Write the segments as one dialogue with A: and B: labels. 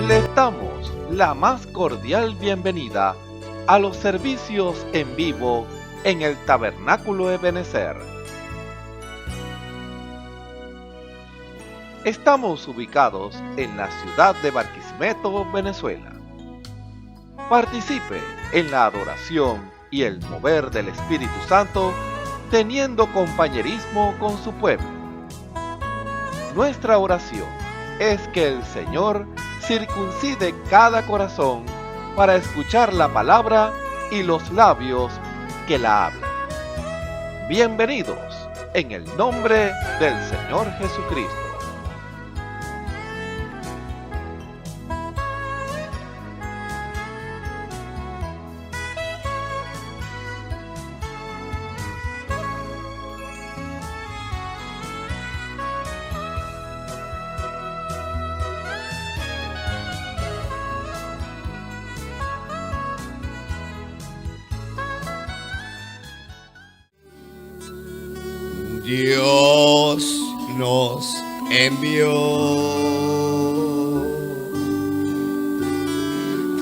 A: Les damos la más cordial bienvenida a los servicios en vivo en el Tabernáculo Ebenezer. Estamos ubicados en la ciudad de Barquisimeto, Venezuela. Participe en la adoración y el mover del Espíritu Santo, teniendo compañerismo con su pueblo. Nuestra oración es que el Señor circuncide cada corazón para escuchar la palabra y los labios que la hablan. Bienvenidos en el nombre del Señor Jesucristo.
B: Dios nos envió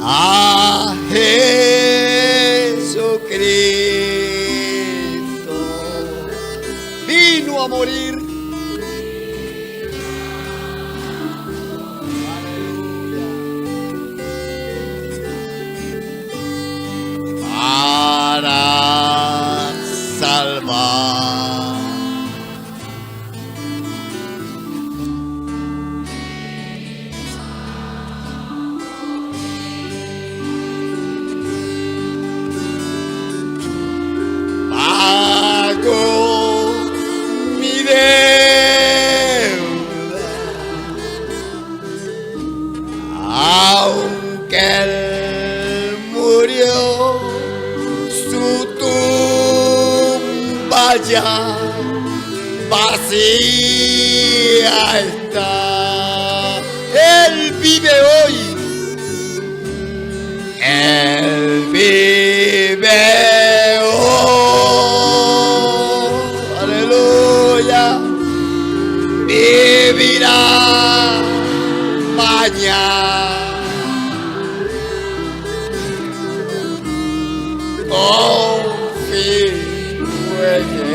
B: a Jesucristo, vino a morir. Para salvar. Aunque él murió, su tumba ya vacía está. Él vive hoy. Él vive hoy. Aleluya. Vivirá mañana. Confío en él.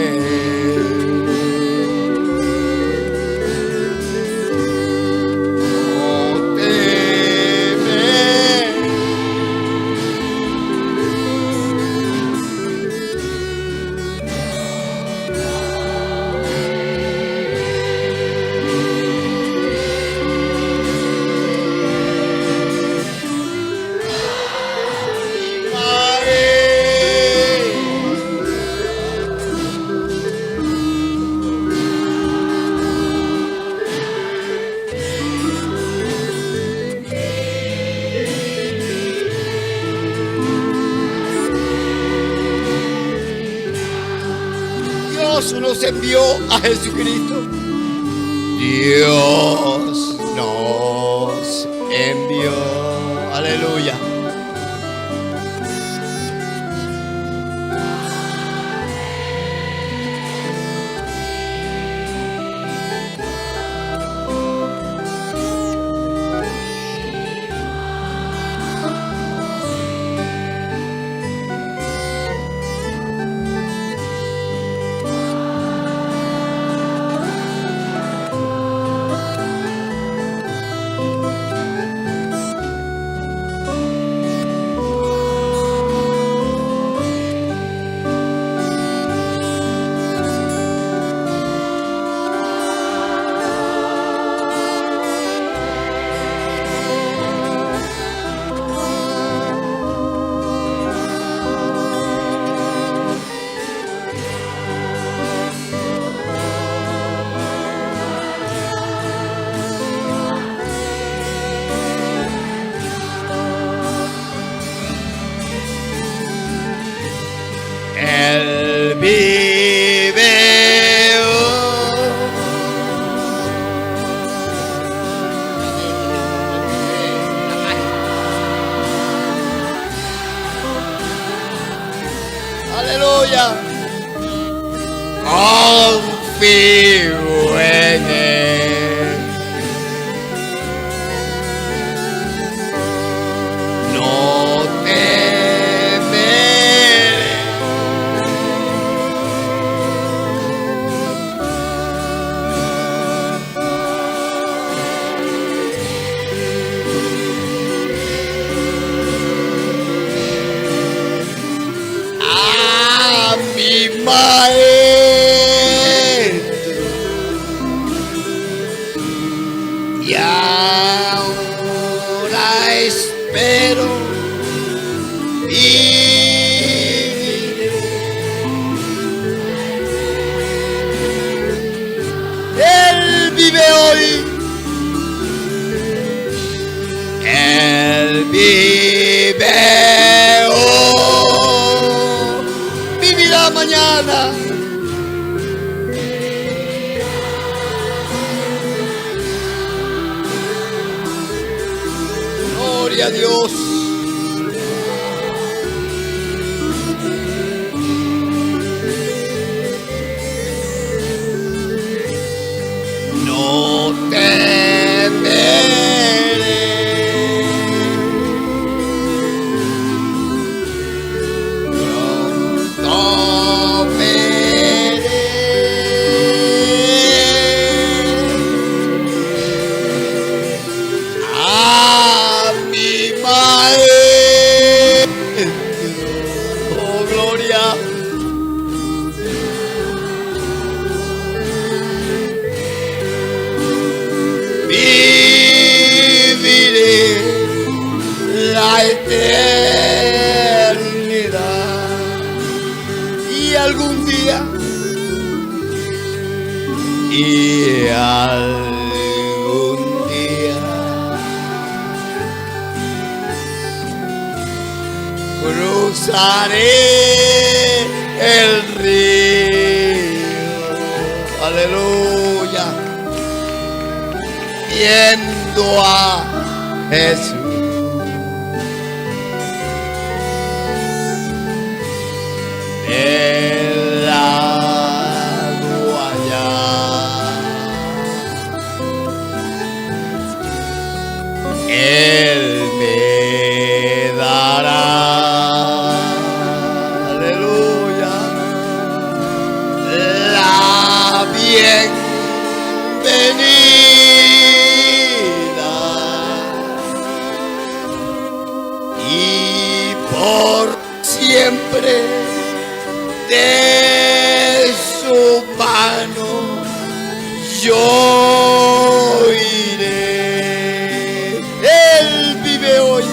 B: No temer. Dios nos envió a Jesucristo. Dios nos envió. Aleluya. Él vive aleluya. Confío en él. ahora espero y Él vive hoy. Él vive hoy. Vivirá mañana. Gloria a Dios. No temeré. Pronto veré a mi Maestro. Oh, gloria. Viviré la eternidad y algún día cruzaré el río. Aleluya. Viendo a Jesús. El lago allá. Él me dará. Aleluya. La bienvenida. Y por siempre de su mano yo iré. Él vive hoy.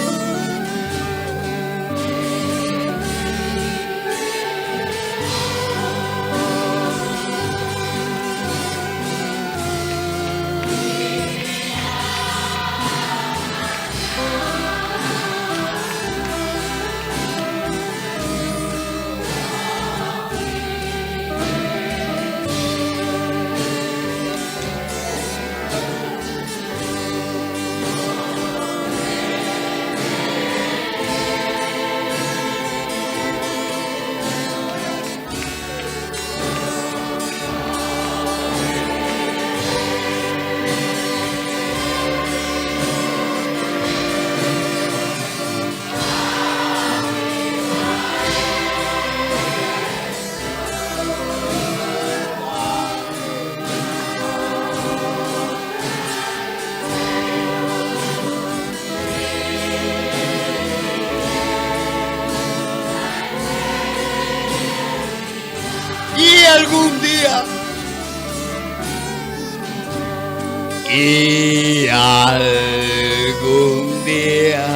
B: Y algún día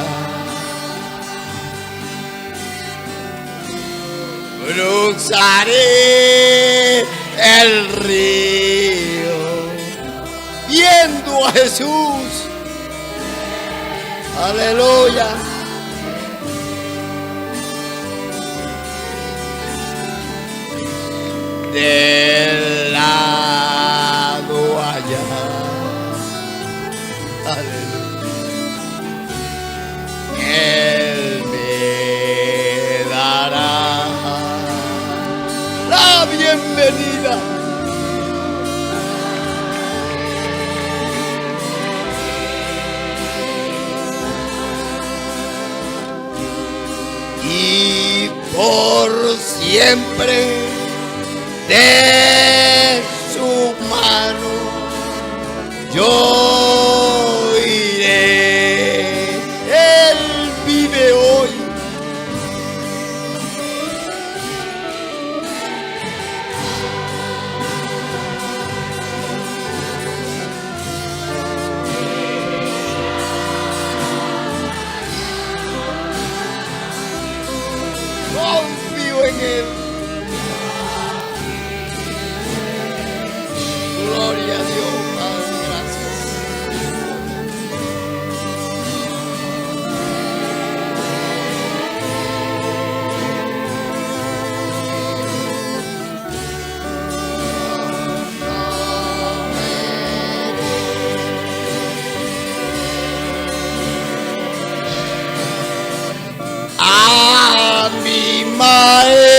B: cruzaré el río viendo a Jesús. Aleluya. Del lado allá. Aleluya. Él me dará la bienvenida. Y por siempre de su mano yo iré. Él vive hoy. maestro.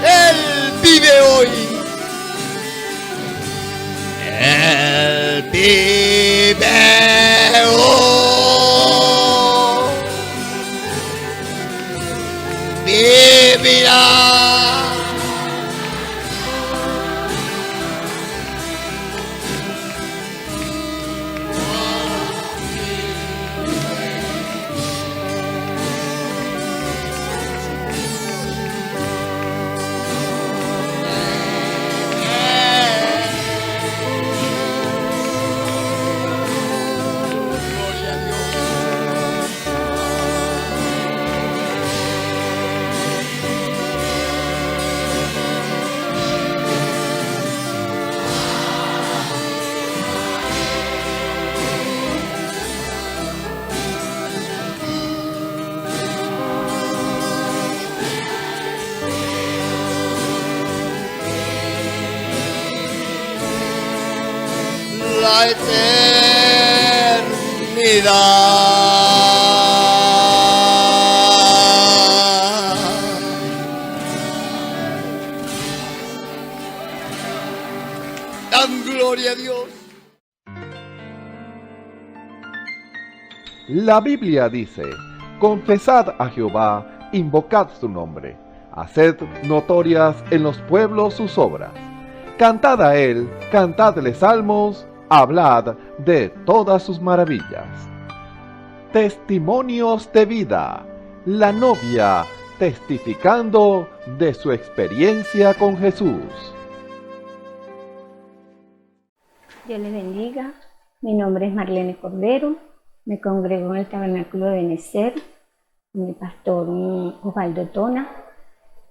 B: Él vive hoy. Él vive hoy. Vivirá. Gloria a Dios. La eternidad. Dan gloria a Dios.
A: La Biblia dice, confesad a Jehová, invocad su nombre, haced notorias en los pueblos sus obras. Cantad a él, cantadle salmos, hablad de todas sus maravillas. Testimonios de vida, la novia testificando de su experiencia con Jesús.
C: Dios les bendiga. Mi nombre es Marlene Cordero. Me congrego en el Tabernáculo de Benecer, mi pastor Osvaldo Tona.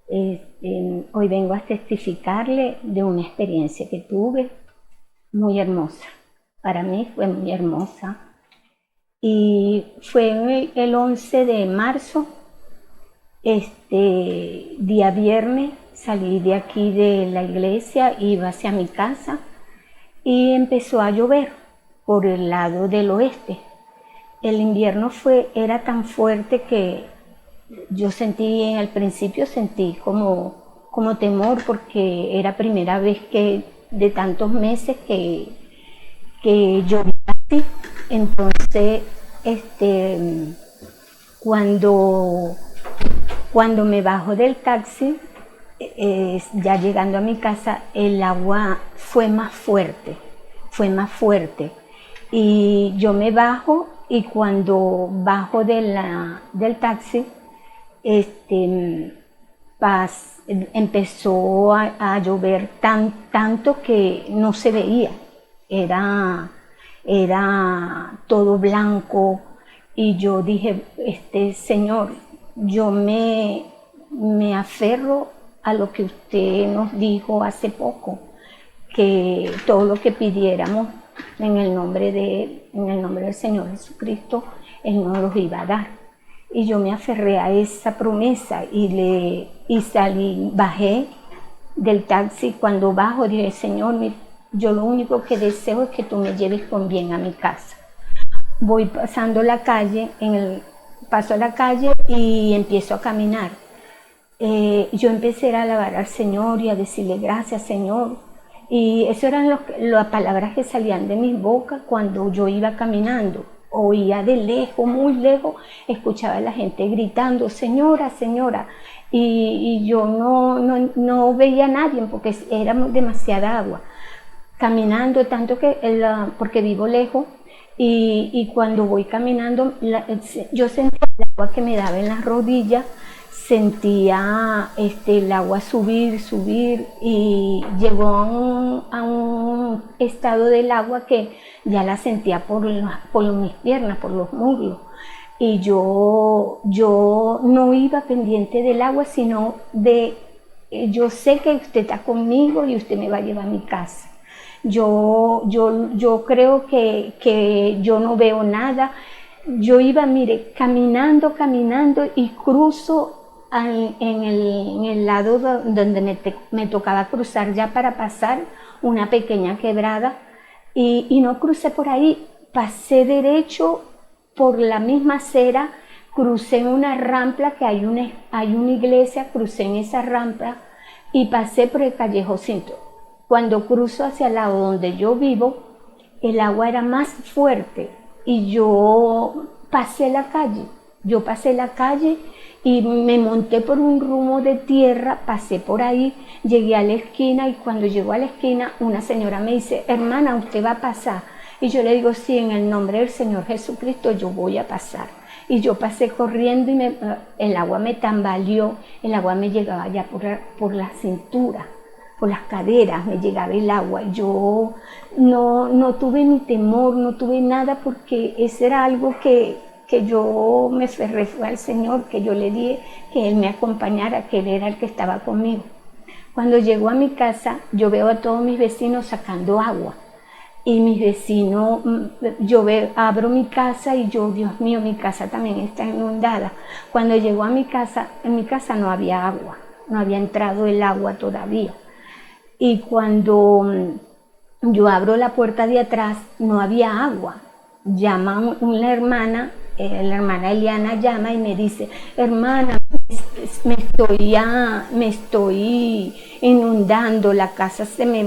C: Hoy vengo a testificarle de una experiencia que tuve muy hermosa. Para mí fue muy hermosa. Y fue el 11 de marzo, día viernes, salí de aquí de la iglesia, iba hacia mi casa y empezó a llover por el lado del oeste. El invierno era tan fuerte que yo al principio sentí como temor, porque era primera vez que de tantos meses que llovía así. Entonces, cuando me bajo del taxi, ya llegando a mi casa, el agua fue más fuerte. Y yo me bajo, y cuando bajo del taxi, empezó a llover tanto que no se veía. Era todo blanco, y yo dije, Señor, yo me aferro a lo que usted nos dijo hace poco, que todo lo que pidiéramos en el nombre del Señor Jesucristo, Él nos los iba a dar. Y yo me aferré a esa promesa y salí, bajé del taxi. Cuando bajo dije, Señor, yo lo único que deseo es que tú me lleves con bien a mi casa. Voy pasando la calle, paso la calle y empiezo a caminar. Yo empecé a alabar al Señor y a decirle gracias, Señor. Y esas eran las palabras que salían de mis bocas cuando yo iba caminando. Oía de lejos, muy lejos, escuchaba a la gente gritando, Señora, Señora. Y yo no veía a nadie porque era demasiada agua. Caminando tanto porque vivo lejos, y cuando voy caminando, yo sentía el agua que me daba en las rodillas, sentía el agua subir, y llegó a un estado del agua que ya la sentía por mis piernas, por los muslos. Y yo no iba pendiente del agua, sino yo sé que usted está conmigo y usted me va a llevar a mi casa. Yo creo que yo no veo nada, yo iba, mire, caminando y cruzo en el lado donde me tocaba cruzar ya para pasar una pequeña quebrada y no crucé por ahí, pasé derecho por la misma acera, crucé en una rampa que hay una iglesia, crucé en esa rampa y pasé por el callejoncito. Cuando cruzo hacia el lado donde yo vivo, el agua era más fuerte y yo pasé la calle y me monté por un rumbo de tierra, pasé por ahí, llegué a la esquina y cuando llego a la esquina una señora me dice, hermana, ¿usted va a pasar? Y yo le digo, sí, en el nombre del Señor Jesucristo yo voy a pasar. Y yo pasé corriendo y el agua me tambaleó, el agua me llegaba ya por la cintura, por las caderas me llegaba el agua. Yo no tuve ni temor, no tuve nada porque eso era algo que yo me aferré al Señor, que yo le dije que Él me acompañara, que Él era el que estaba conmigo. Cuando llego a mi casa, yo veo a todos mis vecinos sacando agua. Y mis vecinos, abro mi casa y yo, Dios mío, mi casa también está inundada. Cuando llego a mi casa, en mi casa no había agua, no había entrado el agua todavía. Y cuando yo abro la puerta de atrás, no había agua. Llama una hermana, la hermana Eliana llama y me dice, hermana, me estoy inundando, la casa se me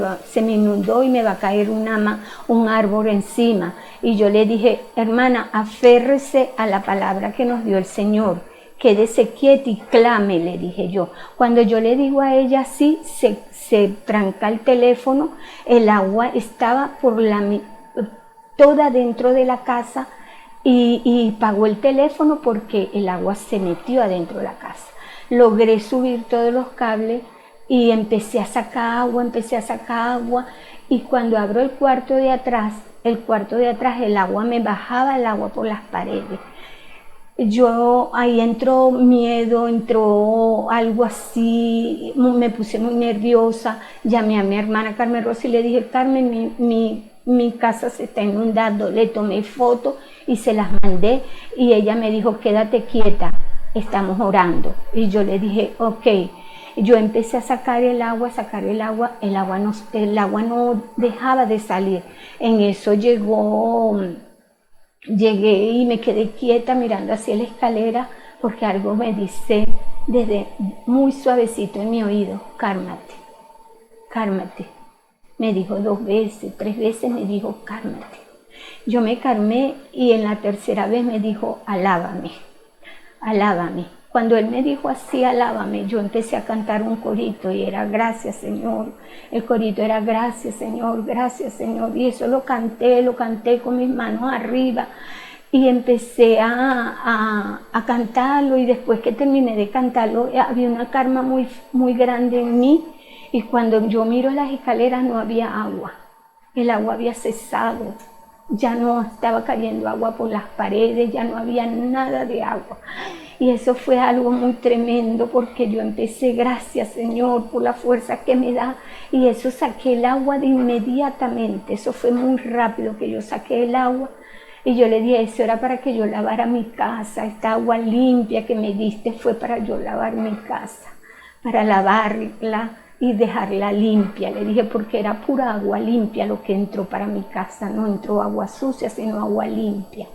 C: inundó y me va a caer un árbol encima. Y yo le dije, hermana, aférrese a la palabra que nos dio el Señor, quédese quieta y clame, le dije yo. Cuando yo le digo a ella así, se tranca el teléfono, el agua estaba toda dentro de la casa y pagó el teléfono porque el agua se metió adentro de la casa. Logré subir todos los cables y empecé a sacar agua y cuando abro el cuarto de atrás el agua me bajaba el agua por las paredes. Ahí entró miedo, entró algo así, me puse muy nerviosa, llamé a mi hermana Carmen Rossi y le dije, Carmen, mi casa se está inundando, le tomé fotos y se las mandé y ella me dijo, quédate quieta, estamos orando. Y yo le dije, ok. Yo empecé a sacar el agua, el agua no dejaba de salir. En eso llegué y me quedé quieta mirando hacia la escalera porque algo me dice desde muy suavecito en mi oído, cálmate, cálmate. Me dijo 2 veces, 3 veces me dijo, cálmate. Yo me calmé y en la tercera vez me dijo, alábame, alábame. Cuando él me dijo así, alábame, yo empecé a cantar un corito y era gracias Señor. El corito era gracias Señor, gracias Señor. Y eso lo canté con mis manos arriba y empecé a cantarlo y después que terminé de cantarlo había una calma muy, muy grande en mí y cuando yo miro las escaleras no había agua, el agua había cesado. Ya no estaba cayendo agua por las paredes, ya no había nada de agua. Y eso fue algo muy tremendo porque yo empecé, gracias Señor por la fuerza que me da. Y eso saqué el agua de inmediatamente, eso fue muy rápido que yo saqué el agua. Y yo le dije, eso era para que yo lavara mi casa, esta agua limpia que me diste fue para yo lavar mi casa, para lavarla y dejarla limpia. Le dije, porque era pura agua limpia lo que entró para mi casa, no entró agua sucia, sino agua limpia.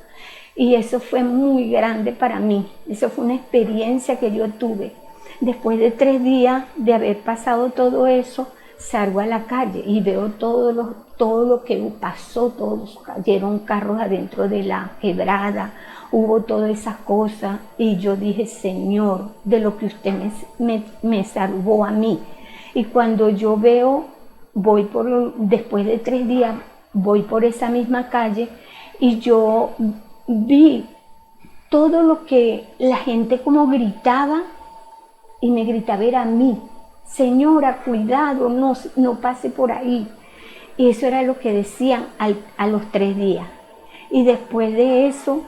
C: Y eso fue muy grande para mí, eso fue una experiencia que yo tuve. Después de 3 días de haber pasado todo eso, salgo a la calle y veo todo lo que pasó, todos cayeron carros adentro de la quebrada, hubo todas esas cosas y yo dije, Señor, de lo que usted me salvó a mí. Y cuando yo veo, después de 3 días, voy por esa misma calle y yo vi todo lo que la gente como gritaba y me gritaba era a mí, señora, cuidado, no pase por ahí. Y eso era lo que decían a los 3 días. Y después de eso,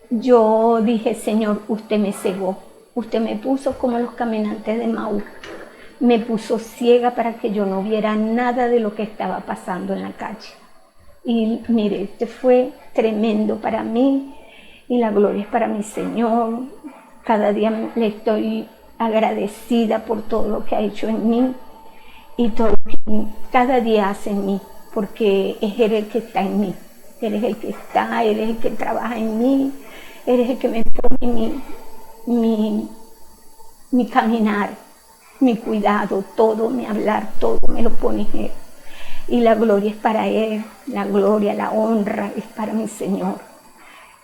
C: yo dije, Señor, usted me cegó. Usted me puso como los caminantes de Maús, me puso ciega para que yo no viera nada de lo que estaba pasando en la calle. Y mire, este fue tremendo para mí y la gloria es para mi Señor. Cada día le estoy agradecida por todo lo que ha hecho en mí y todo lo que cada día hace en mí, porque es Él el que está en mí. Eres el que está, eres el que trabaja en mí, eres el que me pone mi caminar, mi cuidado, todo, mi hablar, todo me lo pone Él. Y la gloria es para Él, la gloria, la honra es para mi Señor.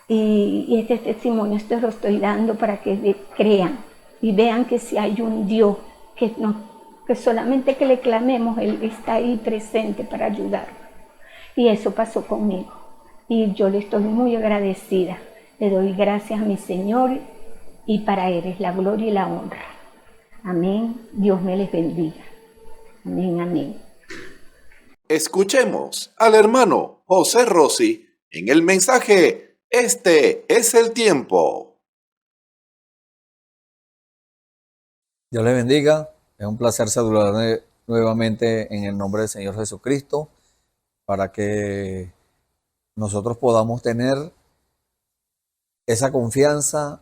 C: Y este testimonio esto lo estoy dando para que crean y vean que si hay un Dios que solamente que le clamemos, Él está ahí presente para ayudarnos. Y eso pasó conmigo. Y yo le estoy muy agradecida. Le doy gracias a mi Señor y para Él es la gloria y la honra. Amén. Dios me les bendiga. Amén, amén.
A: Escuchemos al hermano José Rossi en el mensaje "Este es el tiempo".
D: Dios les bendiga. Es un placer saludarle nuevamente en el nombre del Señor Jesucristo para que nosotros podamos tener esa confianza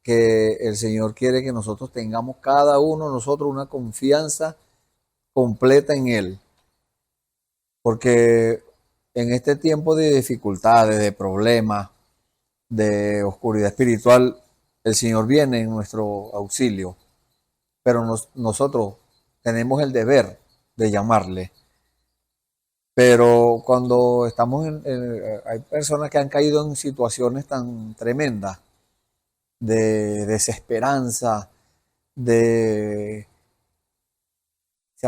D: que el Señor quiere que nosotros tengamos, cada uno de nosotros, una confianza completa en Él. Porque en este tiempo de dificultades, de problemas, de oscuridad espiritual, el Señor viene en nuestro auxilio. Pero nosotros tenemos el deber de llamarle. Pero cuando estamos hay personas que han caído en situaciones tan tremendas de desesperanza, se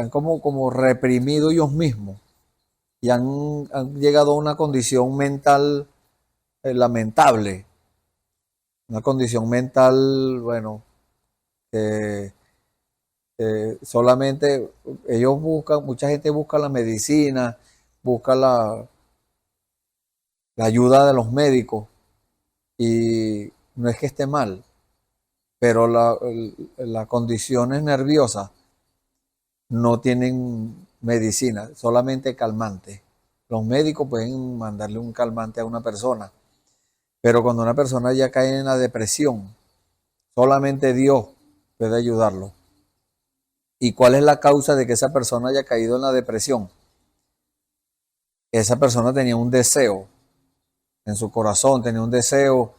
D: han como reprimido ellos mismos y han llegado a una condición mental lamentable, una condición mental, bueno, solamente ellos buscan, mucha gente busca la medicina, busca la ayuda de los médicos, y no es que esté mal, pero las condiciones nerviosas no tienen medicina, solamente calmante. Los médicos pueden mandarle un calmante a una persona, pero cuando una persona ya cae en la depresión, solamente Dios puede ayudarlo. ¿Y cuál es la causa de que esa persona haya caído en la depresión? Esa persona tenía un deseo en su corazón, tenía un deseo,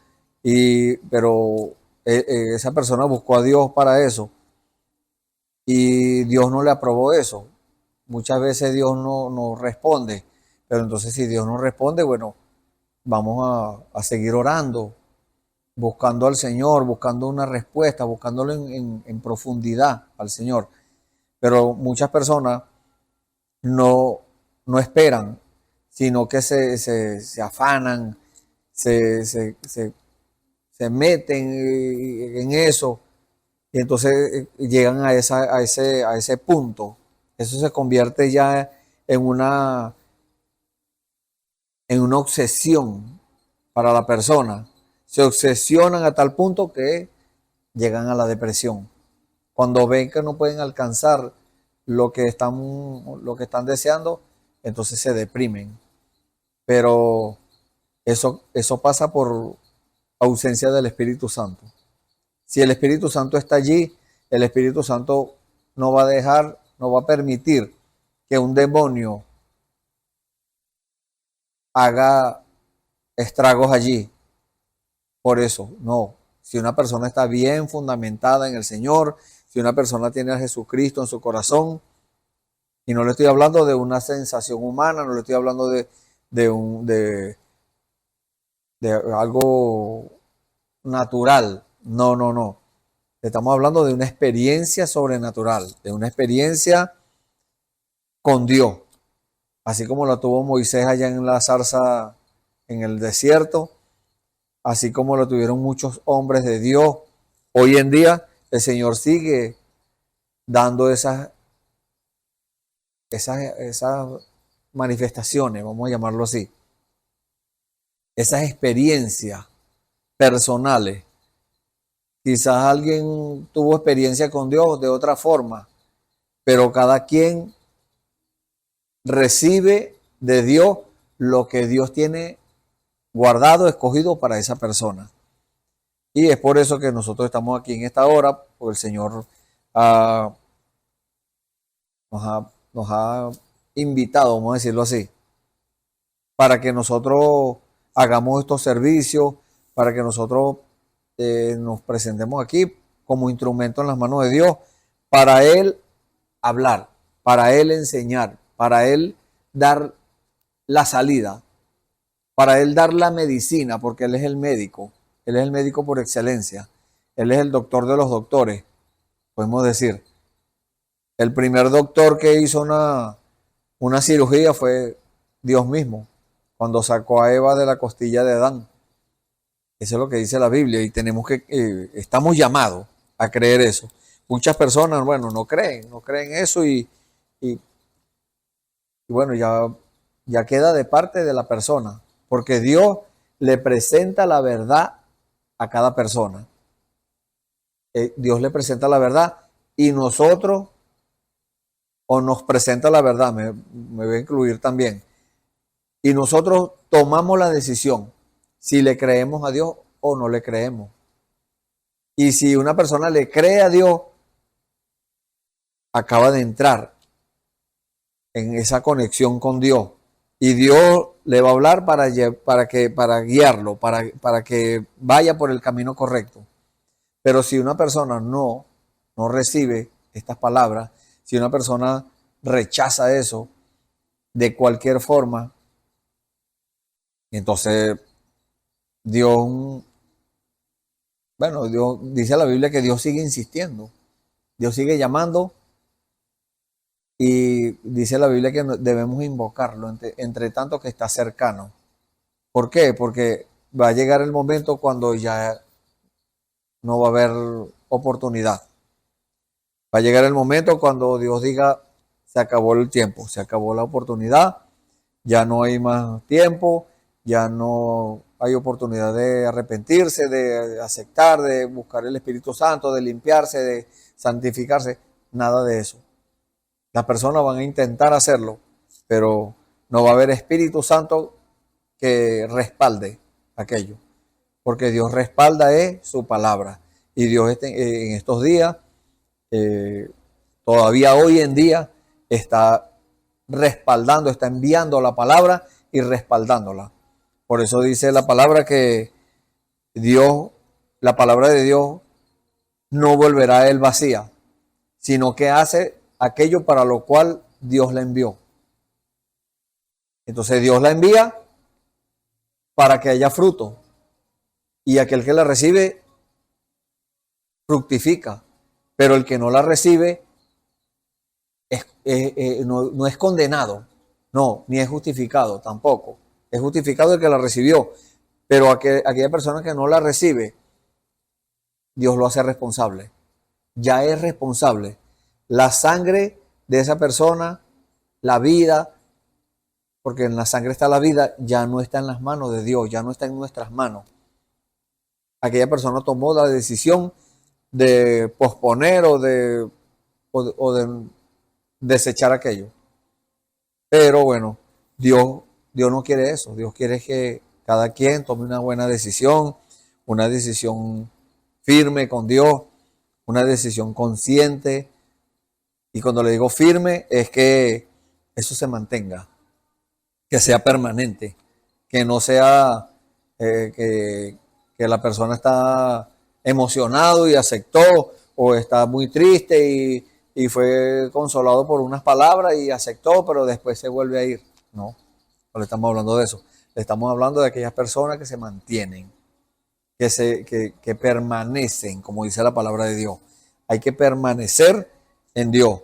D: pero esa persona buscó a Dios para eso y Dios no le aprobó eso. Muchas veces Dios no responde, pero entonces si Dios no responde, bueno, vamos a seguir orando, buscando al Señor, buscando una respuesta, buscándolo en profundidad al Señor. Pero muchas personas no esperan, sino que se afanan, se meten en eso, y entonces llegan a ese punto. Eso se convierte ya en una obsesión para la persona. Se obsesionan a tal punto que llegan a la depresión. Cuando ven que no pueden alcanzar lo que están deseando, entonces se deprimen. Pero eso pasa por ausencia del Espíritu Santo. Si el Espíritu Santo está allí, el Espíritu Santo no va a permitir que un demonio haga estragos allí. Por eso, no. Si una persona está bien fundamentada en el Señor, si una persona tiene a Jesucristo en su corazón, y no le estoy hablando de una sensación humana, no le estoy hablando de algo natural. No. Estamos hablando de una experiencia sobrenatural, de una experiencia con Dios. Así como la tuvo Moisés allá en la zarza en el desierto, así como lo tuvieron muchos hombres de Dios. Hoy en día el Señor sigue dando esas manifestaciones, vamos a llamarlo así, esas experiencias personales. Quizás alguien tuvo experiencia con Dios de otra forma, pero cada quien recibe de Dios lo que Dios tiene guardado, escogido para esa persona. Y es por eso que nosotros estamos aquí en esta hora, porque el Señor nos ha invitado, vamos a decirlo así, para que nosotros hagamos estos servicios, para que nosotros nos presentemos aquí como instrumento en las manos de Dios, para Él hablar, para Él enseñar, para Él dar la salida, para Él dar la medicina, porque Él es el médico por excelencia, Él es el doctor de los doctores, podemos decir. El primer doctor que hizo una cirugía fue Dios mismo, cuando sacó a Eva de la costilla de Adán. Eso es lo que dice la Biblia y estamos llamados a creer eso. Muchas personas, bueno, no creen eso y bueno, ya queda de parte de la persona, porque Dios le presenta la verdad a cada persona. Dios le presenta la verdad y nosotros, o nos presenta la verdad, me voy a incluir también, y nosotros tomamos la decisión si le creemos a Dios o no le creemos. Y si una persona le cree a Dios, acaba de entrar en esa conexión con Dios. Y Dios le va a hablar para guiarlo, para que vaya por el camino correcto. Pero si una persona no recibe estas palabras, si una persona rechaza eso de cualquier forma, entonces Dios dice la Biblia que Dios sigue insistiendo, Dios sigue llamando y dice la Biblia que debemos invocarlo entre tanto que está cercano. ¿Por qué? Porque va a llegar el momento cuando ya no va a haber oportunidad. Va a llegar el momento cuando Dios diga, se acabó el tiempo, se acabó la oportunidad, ya no hay más tiempo, ya no hay oportunidad de arrepentirse, de aceptar, de buscar el Espíritu Santo, de limpiarse, de santificarse, nada de eso. Las personas van a intentar hacerlo, pero no va a haber Espíritu Santo que respalde aquello, porque Dios respalda su palabra. Y Dios en estos días, todavía hoy en día, está respaldando, está enviando la palabra y respaldándola. Por eso dice la palabra que la palabra de Dios no volverá a él vacía, sino que hace aquello para lo cual Dios la envió. Entonces Dios la envía para que haya fruto. Y aquel que la recibe, fructifica. Pero el que no la recibe, no es condenado. No, ni es justificado tampoco. Es justificado el que la recibió. Pero aquella persona que no la recibe, Dios lo hace responsable. Ya es responsable. La sangre de esa persona, la vida, porque en la sangre está la vida, ya no está en las manos de Dios, ya no está en nuestras manos. Aquella persona tomó la decisión de posponer o de desechar aquello. Pero bueno, Dios no quiere eso. Dios quiere que cada quien tome una buena decisión, una decisión firme con Dios, una decisión consciente. Y cuando le digo firme es que eso se mantenga, que sea permanente, que no sea que la persona está emocionado y aceptó, o está muy triste y fue consolado por unas palabras y aceptó, pero después se vuelve a ir. No le estamos hablando de eso. Le estamos hablando de aquellas personas que se mantienen, que permanecen, como dice la palabra de Dios. Hay que permanecer en Dios.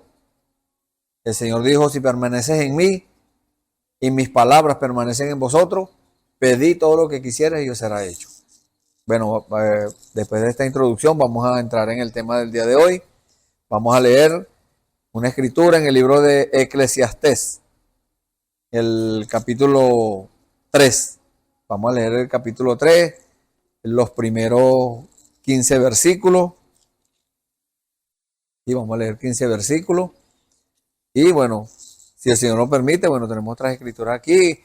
D: El Señor dijo, si permaneces en mí y mis palabras permanecen en vosotros, pedid todo lo que quisieras y os será hecho. Bueno, después de esta introducción vamos a entrar en el tema del día de hoy. Vamos a leer una escritura en el libro de Eclesiastés, el capítulo 3. Vamos a leer el capítulo 3, los primeros 15 versículos. Y vamos a leer 15 versículos. Y bueno, Si el Señor lo permite, bueno, tenemos otras escrituras aquí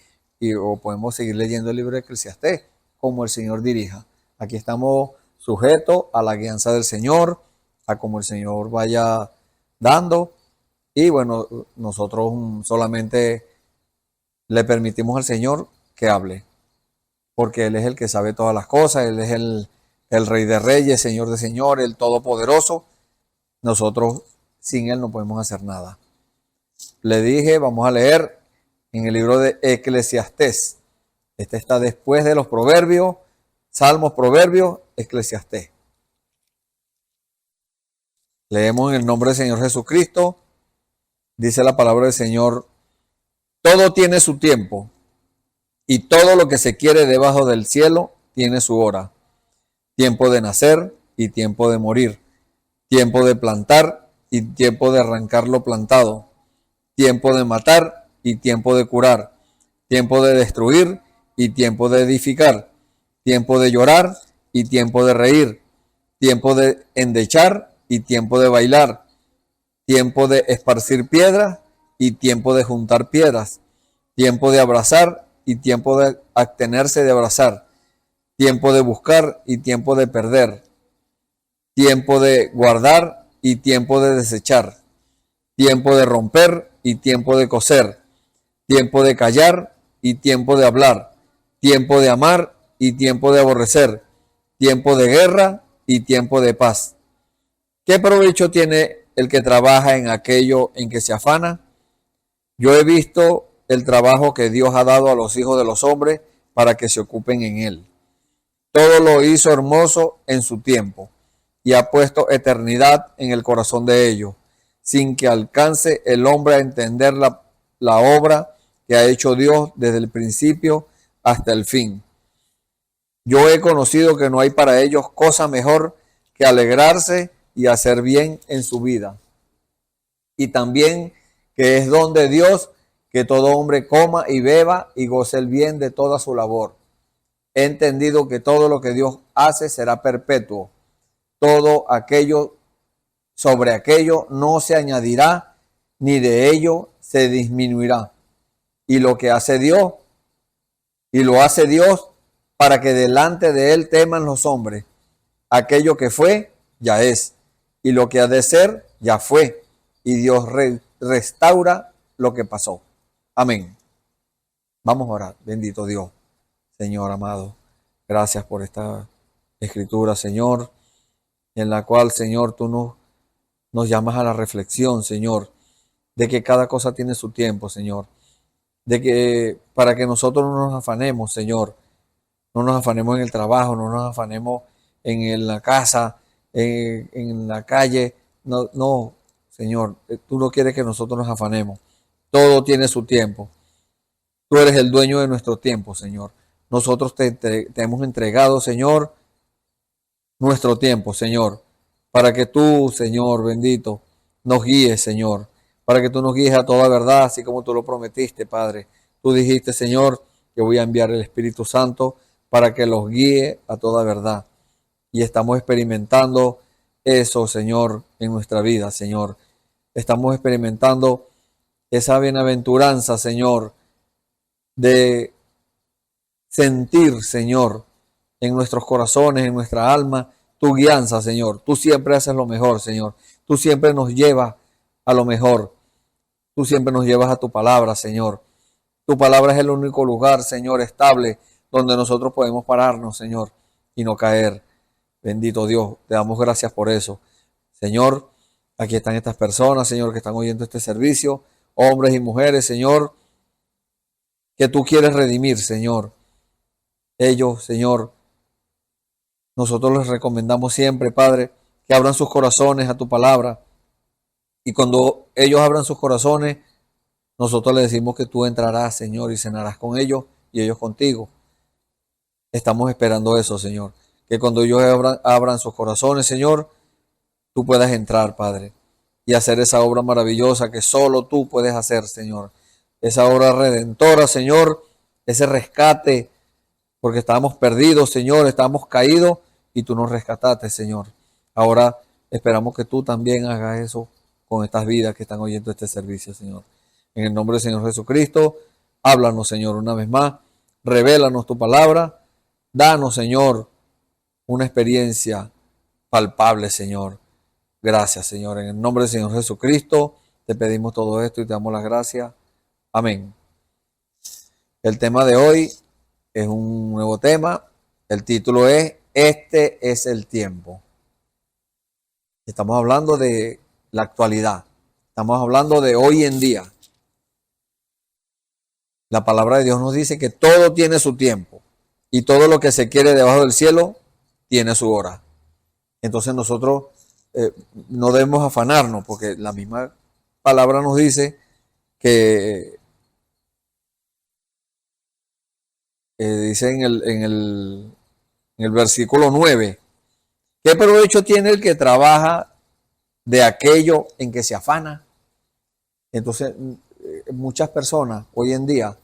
D: o podemos seguir leyendo el libro de Eclesiastés, como el Señor dirija. Aquí estamos sujetos a la guianza del Señor, a como el Señor vaya dando. Y bueno, nosotros solamente le permitimos al Señor que hable, porque Él es el que sabe todas las cosas, Él es el Rey de Reyes, Señor de Señores, el Todopoderoso. Nosotros sin Él no podemos hacer nada. Le dije, vamos a leer en el libro de Eclesiastés. Este está después de los Proverbios, Salmos, Proverbios, Eclesiastés. Leemos en el nombre del Señor Jesucristo. Dice la palabra del Señor: todo tiene su tiempo, y todo lo que se quiere debajo del cielo tiene su hora. Tiempo de nacer y tiempo de morir. Tiempo de plantar y tiempo de arrancar lo plantado. Tiempo de matar y tiempo de curar. Tiempo de destruir y tiempo de edificar. Tiempo de llorar y tiempo de reír. Tiempo de endechar y tiempo de bailar. Tiempo de esparcir piedras y tiempo de juntar piedras. Tiempo de abrazar y tiempo de abstenerse de abrazar. Tiempo de buscar y tiempo de perder. Tiempo de guardar y tiempo de desechar. Tiempo de romper y tiempo de coser. Tiempo de callar y tiempo de hablar. Tiempo de amar y tiempo de aborrecer. Tiempo de guerra y tiempo de paz. ¿Qué provecho tiene el que trabaja en aquello en que se afana? Yo he visto el trabajo que Dios ha dado a los hijos de los hombres para que se ocupen en él. Todo lo hizo hermoso en su tiempo y ha puesto eternidad en el corazón de ellos, sin que alcance el hombre a entender la obra que ha hecho Dios desde el principio hasta el fin. Yo he conocido que no hay para ellos cosa mejor que alegrarse y hacer bien en su vida. Y también que es don de Dios que todo hombre coma y beba y goce el bien de toda su labor. He entendido que todo lo que Dios hace será perpetuo. Todo aquello sobre aquello no se añadirá, ni de ello se disminuirá. Y lo que hace Dios, y lo hace Dios para que delante de él teman los hombres. Aquello que fue, ya es. Y lo que ha de ser, ya fue. Y Dios restaura lo que pasó. Amén. Vamos a orar. Bendito Dios, Señor amado. Gracias por esta escritura, Señor, en la cual, Señor, tú nos llamas a la reflexión, Señor, de que cada cosa tiene su tiempo, Señor. De que para que nosotros no nos afanemos, Señor, no nos afanemos en el trabajo, no nos afanemos en la casa, en la calle. No, Señor, tú no quieres que nosotros nos afanemos. Todo tiene su tiempo. Tú eres el dueño de nuestro tiempo, Señor. Nosotros te hemos entregado, Señor, nuestro tiempo, Señor, para que tú, Señor bendito, nos guíes, Señor, para que tú nos guíes a toda verdad, así como tú lo prometiste, Padre. Tú dijiste, Señor, que voy a enviar el Espíritu Santo para que los guíe a toda verdad. Y estamos experimentando eso, Señor, en nuestra vida, Señor. Estamos experimentando esa bienaventuranza, Señor, de sentir, Señor, en nuestros corazones, en nuestra alma, tu guianza, Señor. Tú siempre haces lo mejor, Señor. Tú siempre nos llevas a lo mejor. Tú siempre nos llevas a tu palabra, Señor. Tu palabra es el único lugar, Señor, estable, donde nosotros podemos pararnos, Señor, y no caer. Bendito Dios, te damos gracias por eso. Señor, aquí están estas personas, Señor, que están oyendo este servicio, hombres y mujeres, Señor, que tú quieres redimir, Señor. Ellos, Señor, nosotros les recomendamos siempre, Padre, que abran sus corazones a tu palabra. Y cuando ellos abran sus corazones, nosotros les decimos que tú entrarás, Señor, y cenarás con ellos y ellos contigo. Estamos esperando eso, Señor. Que cuando ellos abran sus corazones, Señor, tú puedas entrar, Padre, y hacer esa obra maravillosa que solo tú puedes hacer, Señor. Esa obra redentora, Señor, ese rescate, porque estábamos perdidos, Señor, estábamos caídos y tú nos rescataste, Señor. Ahora esperamos que tú también hagas eso con estas vidas que están oyendo este servicio, Señor. En el nombre del Señor Jesucristo, háblanos, Señor, una vez más. Revélanos tu palabra. Danos, Señor, una experiencia palpable, Señor. Gracias, Señor. En el nombre del Señor Jesucristo, te pedimos todo esto y te damos las gracias. Amén. El tema de hoy es un nuevo tema. El título es Este es el tiempo. Estamos hablando de la actualidad. Estamos hablando de hoy en día. La palabra de Dios nos dice que todo tiene su tiempo y todo lo que se quiere debajo del cielo tiene su hora. Entonces nosotros no debemos afanarnos, porque la misma palabra nos dice que dice en el versículo 9, ¿qué provecho tiene el que trabaja de aquello en que se afana? Entonces, muchas personas hoy en día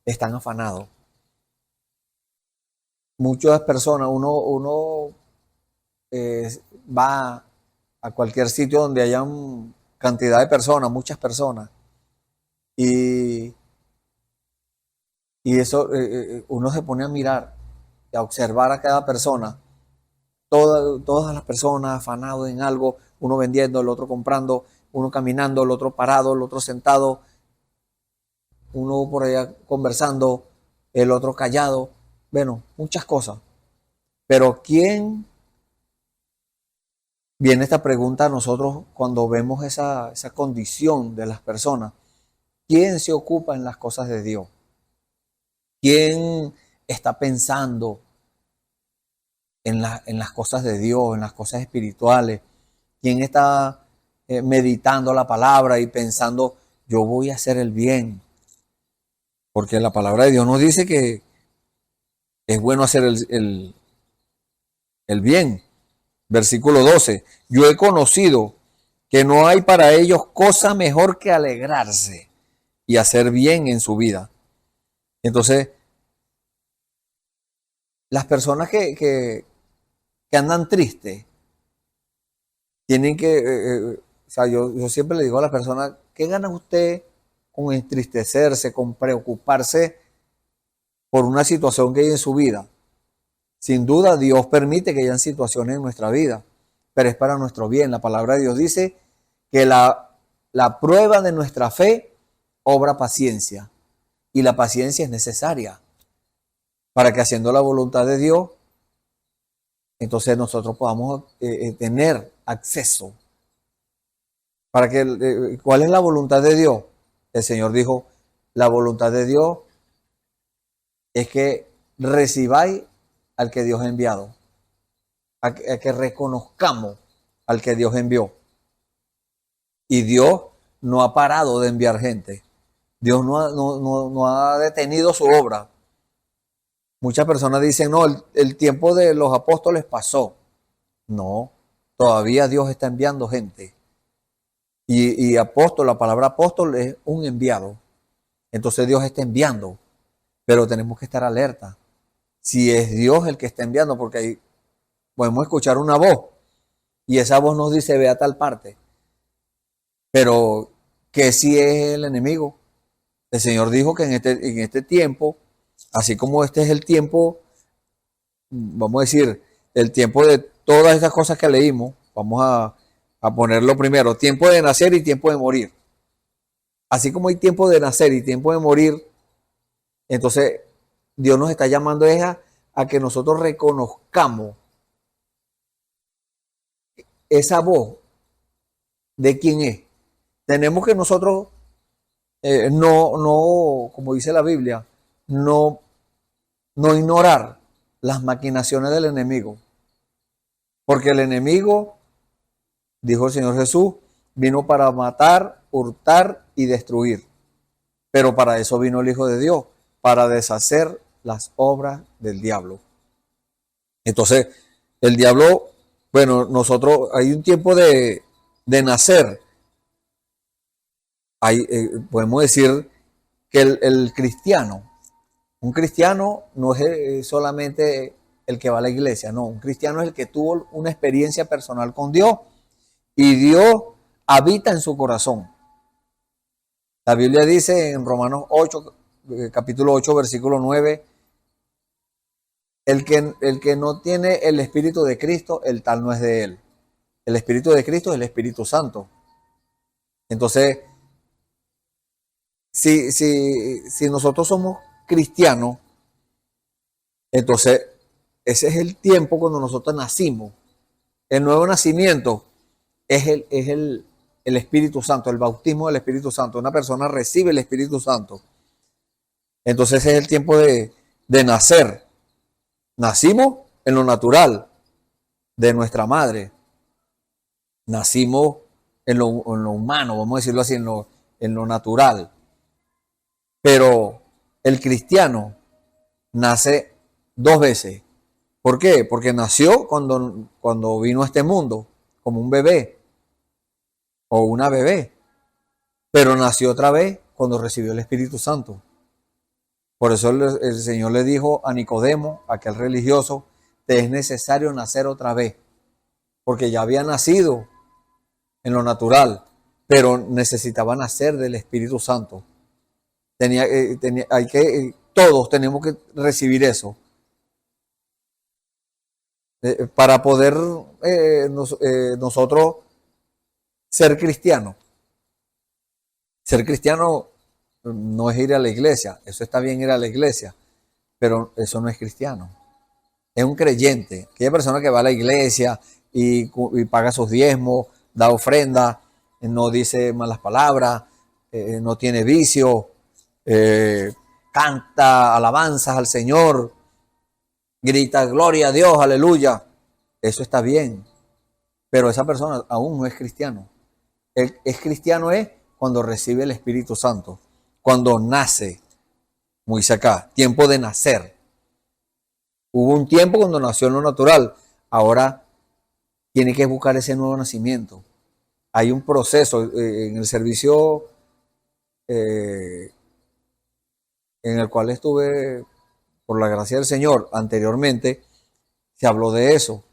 D: están afanados. Muchas personas, uno va a cualquier sitio donde haya cantidad de personas, muchas personas, y eso uno se pone a mirar y a observar a cada persona, todas las personas afanados en algo, uno vendiendo, el otro comprando, uno caminando, el otro parado, el otro sentado, uno por allá conversando, el otro callado, bueno, muchas cosas. Pero ¿quién? Viene esta pregunta a nosotros cuando vemos esa condición de las personas. ¿Quién se ocupa en las cosas de Dios? ¿Quién está pensando en las cosas de Dios, en las cosas espirituales? ¿Quién está meditando la palabra y pensando, yo voy a hacer el bien? Porque la palabra de Dios nos dice que es bueno hacer el bien. Versículo 12, yo he conocido que no hay para ellos cosa mejor que alegrarse y hacer bien en su vida. Entonces, las personas que andan tristes, tienen que, o sea, yo siempre le digo a las personas, ¿qué gana usted con entristecerse, con preocuparse por una situación que hay en su vida? Sin duda, Dios permite que hayan situaciones en nuestra vida, pero es para nuestro bien. La palabra de Dios dice que la prueba de nuestra fe obra paciencia, y la paciencia es necesaria para que, haciendo la voluntad de Dios, entonces nosotros podamos tener acceso. Para que, ¿cuál es la voluntad de Dios? El Señor dijo, la voluntad de Dios es que recibáis al que Dios ha enviado, a que reconozcamos al que Dios envió. Y Dios no ha parado de enviar gente. Dios no ha detenido su obra. Muchas personas dicen, no, el tiempo de los apóstoles pasó. No, todavía Dios está enviando gente. Y apóstol, la palabra apóstol es un enviado. Entonces Dios está enviando, pero tenemos que estar alerta. Si es Dios el que está enviando, porque ahí podemos escuchar una voz y esa voz nos dice ve a tal parte, pero que si es el enemigo. El Señor dijo que en este tiempo, así como este es el tiempo, vamos a decir, el tiempo de todas estas cosas que leímos, vamos a ponerlo primero, tiempo de nacer y tiempo de morir. Así como hay tiempo de nacer y tiempo de morir, entonces Dios nos está llamando a que nosotros reconozcamos esa voz de quién es. Tenemos que nosotros no, como dice la Biblia, no ignorar las maquinaciones del enemigo. Porque el enemigo, dijo el Señor Jesús, vino para matar, hurtar y destruir. Pero para eso vino el Hijo de Dios, para deshacer las obras del diablo. Entonces, el diablo, bueno, nosotros, hay un tiempo de nacer. Podemos decir que el cristiano, un cristiano no es solamente el que va a la iglesia, no, un cristiano es el que tuvo una experiencia personal con Dios y Dios habita en su corazón. La Biblia dice en Romanos 8, capítulo 8, versículo 9, el que no tiene el Espíritu de Cristo, el tal no es de él. El Espíritu de Cristo es el Espíritu Santo. Entonces, si nosotros somos cristianos, entonces ese es el tiempo cuando nosotros nacimos. El nuevo nacimiento es el Espíritu Santo, el bautismo del Espíritu Santo. Una persona recibe el Espíritu Santo. Entonces ese es el tiempo de nacer. Nacimos en lo natural de nuestra madre. Nacimos en lo humano, vamos a decirlo así, en lo natural. Pero el cristiano nace 2 veces. ¿Por qué? Porque nació cuando vino a este mundo, como un bebé o una bebé. Pero nació otra vez cuando recibió el Espíritu Santo. Por eso el Señor le dijo a Nicodemo, aquel religioso, te es necesario nacer otra vez. Porque ya había nacido en lo natural, pero necesitaba nacer del Espíritu Santo. Todos tenemos que recibir eso. Para poder nosotros ser cristianos. Ser cristiano no es ir a la iglesia. Eso está bien ir a la iglesia, pero eso no es cristiano. Es un creyente. Aquella persona que va a la iglesia y paga sus diezmos, da ofrenda, no dice malas palabras, no tiene vicio, canta alabanzas al Señor, grita gloria a Dios, aleluya. Eso está bien, pero esa persona aún no es cristiano. Es cristiano es cuando recibe el Espíritu Santo, cuando nace. Muy acá, tiempo de nacer. Hubo un tiempo cuando nació en lo natural, ahora tiene que buscar ese nuevo nacimiento. Hay un proceso en el servicio en el cual estuve, por la gracia del Señor, anteriormente, se habló de eso.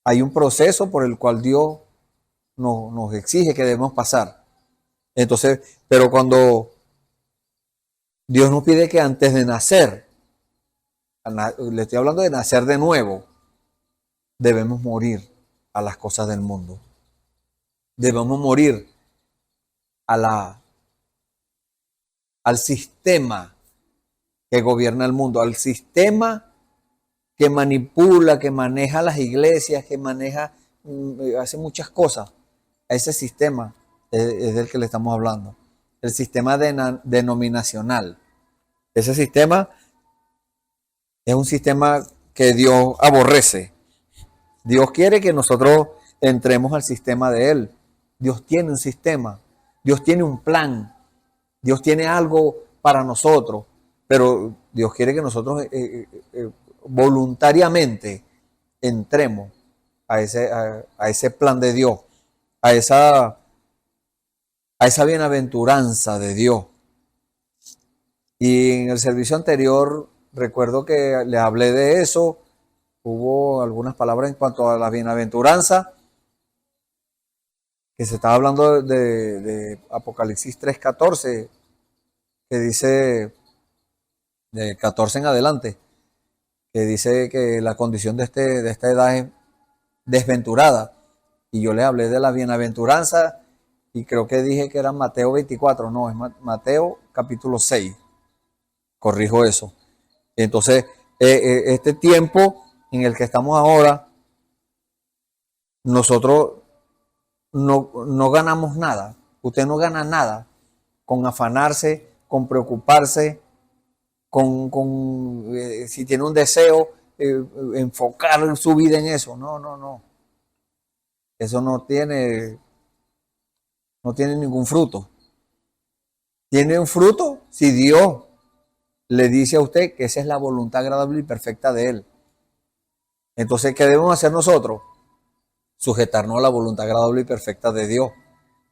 D: Hay un proceso por el cual Dios nos exige que debemos pasar. Entonces, pero cuando Dios nos pide que antes de nacer, le estoy hablando de nacer de nuevo, debemos morir a las cosas del mundo. Debemos morir al sistema que gobierna el mundo, al sistema que manipula, que maneja las iglesias, que hace muchas cosas. A ese sistema es del que le estamos hablando. El sistema denominacional. Ese sistema es un sistema que Dios aborrece. Dios quiere que nosotros entremos al sistema de Él. Dios tiene un sistema. Dios tiene un plan. Dios tiene algo para nosotros. Pero Dios quiere que nosotros voluntariamente entremos a ese plan de Dios, a esa bienaventuranza de Dios. Y en el servicio anterior recuerdo que le hablé de eso. Hubo algunas palabras en cuanto a la bienaventuranza, que se estaba hablando de Apocalipsis 3:14, que dice, de 14 en adelante, que dice que la condición de esta edad es desventurada. Y yo le hablé de la bienaventuranza y creo que dije que era Mateo 24, no, es Mateo capítulo 6. Corrijo eso. Entonces, este tiempo en el que estamos ahora, nosotros no ganamos nada. Usted no gana nada con afanarse, con preocuparse, si tiene un deseo, enfocar su vida en eso. No. Eso no tiene ningún fruto. Tiene un fruto si Dios le dice a usted que esa es la voluntad agradable y perfecta de Él. Entonces, ¿qué debemos hacer nosotros? Sujetarnos a la voluntad agradable y perfecta de Dios.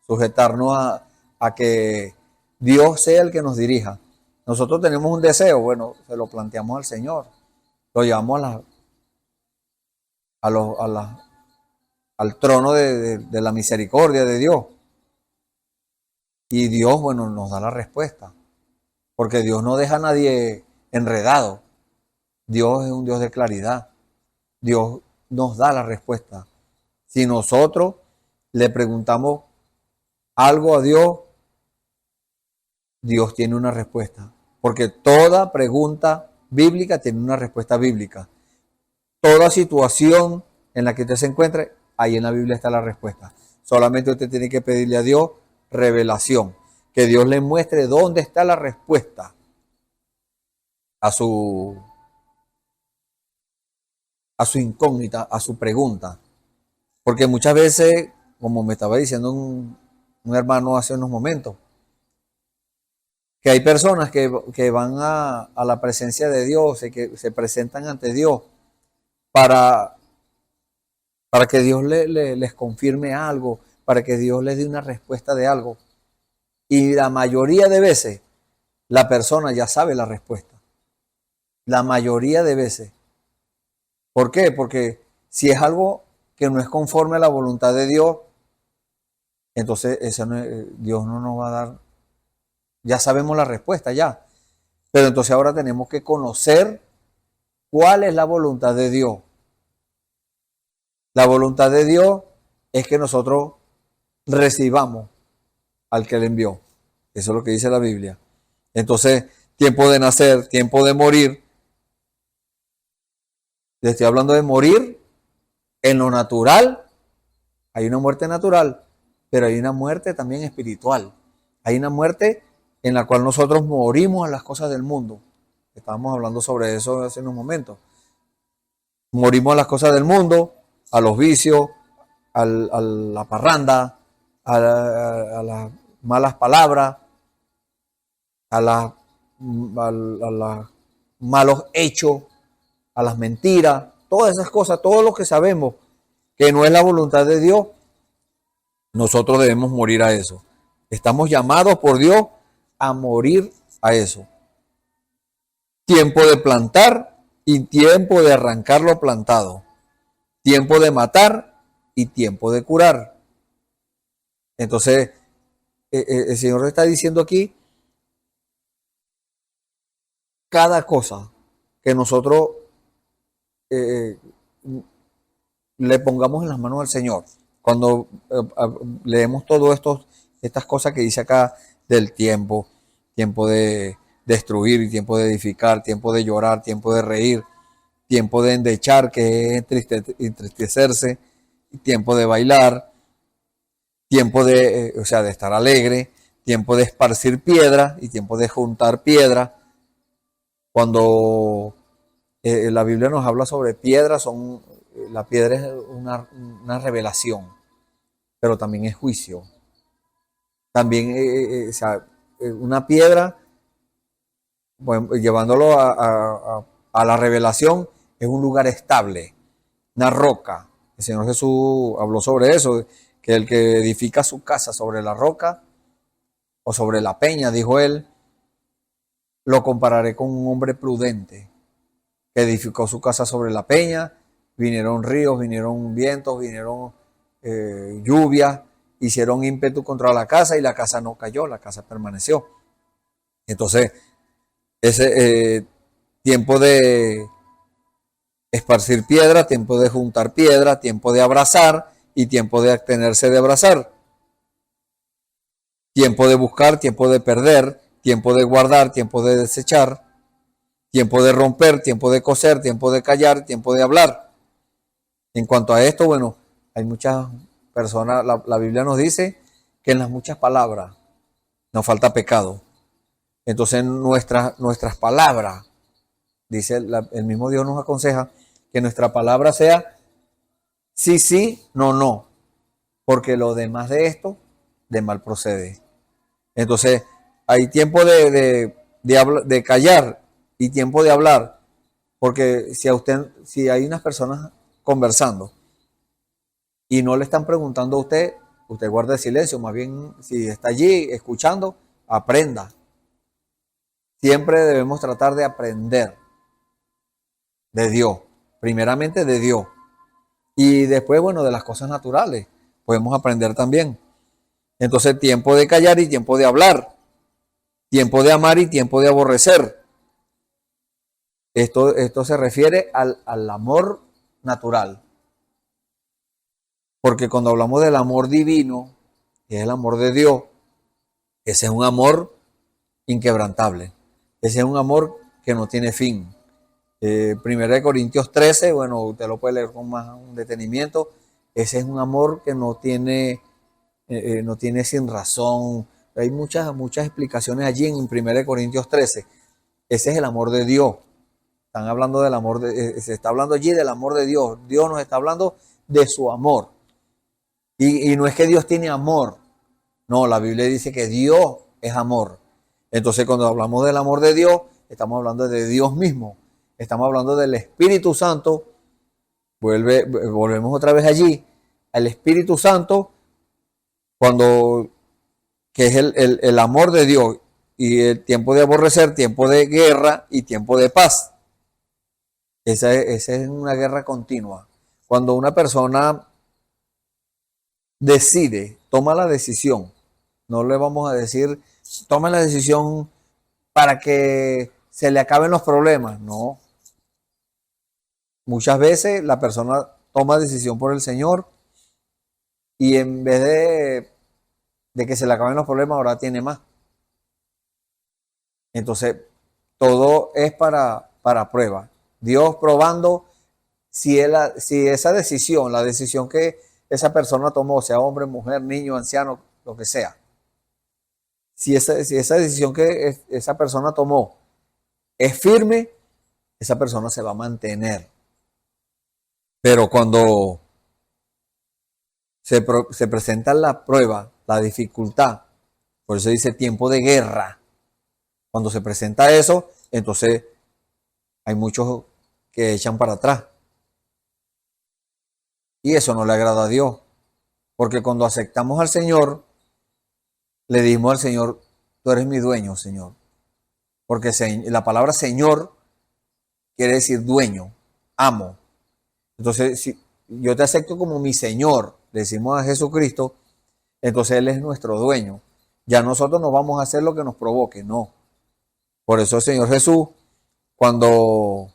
D: Sujetarnos a que Dios sea el que nos dirija. Nosotros tenemos un deseo, bueno, se lo planteamos al Señor. Lo llevamos al trono de la misericordia de Dios. Y Dios, bueno, nos da la respuesta. Porque Dios no deja a nadie enredado. Dios es un Dios de claridad. Dios nos da la respuesta. Si nosotros le preguntamos algo a Dios, Dios tiene una respuesta. Porque toda pregunta bíblica tiene una respuesta bíblica. Toda situación en la que usted se encuentre, ahí en la Biblia está la respuesta. Solamente usted tiene que pedirle a Dios revelación. Que Dios le muestre dónde está la respuesta a su incógnita, a su pregunta. Porque muchas veces, como me estaba diciendo un hermano hace unos momentos, que hay personas que van a la presencia de Dios y que se presentan ante Dios para que Dios les confirme algo, para que Dios les dé una respuesta de algo. Y la mayoría de veces, la persona ya sabe la respuesta. La mayoría de veces. ¿Por qué? Porque si es algo que no es conforme a la voluntad de Dios, entonces Dios no nos va a dar. Ya sabemos la respuesta ya. Pero entonces ahora tenemos que conocer cuál es la voluntad de Dios. La voluntad de Dios es que nosotros recibamos al que le envió. Eso es lo que dice la Biblia. Entonces, tiempo de nacer, tiempo de morir. Le estoy hablando de morir en lo natural. Hay una muerte natural, pero hay una muerte también espiritual. Hay una muerte en la cual nosotros morimos a las cosas del mundo. Estábamos hablando sobre eso hace unos momentos. Morimos a las cosas del mundo, a los vicios, a la parranda, a las malas palabras, a los malos hechos, a las mentiras, todas esas cosas, todo lo que sabemos que no es la voluntad de Dios, nosotros debemos morir a eso. Estamos llamados por Dios a morir a eso. Tiempo de plantar y tiempo de arrancar lo plantado. Tiempo de matar y tiempo de curar. Entonces, el Señor está diciendo aquí, cada cosa que nosotros le pongamos en las manos al Señor, cuando leemos todas estas cosas que dice acá del tiempo, tiempo de destruir y tiempo de edificar, tiempo de llorar, tiempo de reír, tiempo de endechar, que es entristecerse, tiempo de bailar, tiempo de estar alegre, tiempo de esparcir piedra y tiempo de juntar piedra. Cuando la Biblia nos habla sobre piedra, la piedra es una revelación, pero también es juicio. También, una piedra, bueno, llevándolo a la revelación, es un lugar estable, una roca. El Señor Jesús habló sobre eso, que el que edifica su casa sobre la roca o sobre la peña, dijo él, lo compararé con un hombre prudente que edificó su casa sobre la peña. Vinieron ríos, vinieron vientos, vinieron lluvias, hicieron ímpetu contra la casa y la casa no cayó, la casa permaneció. Entonces, ese tiempo de esparcir piedra, tiempo de juntar piedra, tiempo de abrazar y tiempo de abstenerse de abrazar. Tiempo de buscar, tiempo de perder, tiempo de guardar, tiempo de desechar, tiempo de romper, tiempo de coser, tiempo de callar, tiempo de hablar. En cuanto a esto, bueno, hay muchas personas, la Biblia nos dice que en las muchas palabras nos falta pecado. Entonces nuestras palabras, dice el mismo Dios nos aconseja que nuestra palabra sea sí, sí, no, no, porque lo demás de esto de mal procede. Entonces hay tiempo de callar y tiempo de hablar, porque si hay unas personas conversando y no le están preguntando a usted guarda el silencio, más bien si está allí escuchando, aprenda. Siempre debemos tratar de aprender de Dios, primeramente de Dios, y después, bueno, de las cosas naturales, podemos aprender también. Entonces, tiempo de callar y tiempo de hablar, tiempo de amar y tiempo de aborrecer. Esto se refiere al amor natural. Porque cuando hablamos del amor divino, que es el amor de Dios, ese es un amor inquebrantable. Ese es un amor que no tiene fin. Primera de Corintios 13, bueno, usted lo puede leer con más detenimiento. Ese es un amor que no tiene sin razón. Hay muchas explicaciones allí en Primera de Corintios 13. Ese es el amor de Dios. Están hablando del amor, se está hablando allí del amor de Dios. Dios nos está hablando de su amor. Y no es que Dios tiene amor. No, la Biblia dice que Dios es amor. Entonces, cuando hablamos del amor de Dios, estamos hablando de Dios mismo. Estamos hablando del Espíritu Santo. Volvemos otra vez allí. Al Espíritu Santo, que es el amor de Dios. Y el tiempo de aborrecer, tiempo de guerra y tiempo de paz. Esa es una guerra continua. Cuando una persona decide, toma la decisión, no le vamos a decir, toma la decisión para que se le acaben los problemas. No. Muchas veces la persona toma decisión por el Señor y en vez de que se le acaben los problemas, ahora tiene más. Entonces, todo es para prueba. Dios probando si esa decisión, la decisión que esa persona tomó, sea hombre, mujer, niño, anciano, lo que sea, si esa decisión que esa persona tomó es firme, esa persona se va a mantener. Pero cuando se presenta la prueba, la dificultad, por eso dice tiempo de guerra, cuando se presenta eso, entonces hay muchos que echan para atrás. Y eso no le agrada a Dios. Porque cuando aceptamos al Señor, le dijimos al Señor, tú eres mi dueño, Señor. Porque la palabra Señor quiere decir dueño, amo. Entonces, si yo te acepto como mi Señor, le decimos a Jesucristo, entonces Él es nuestro dueño. Ya nosotros no vamos a hacer lo que nos provoque, no. Por eso el Señor Jesús, cuando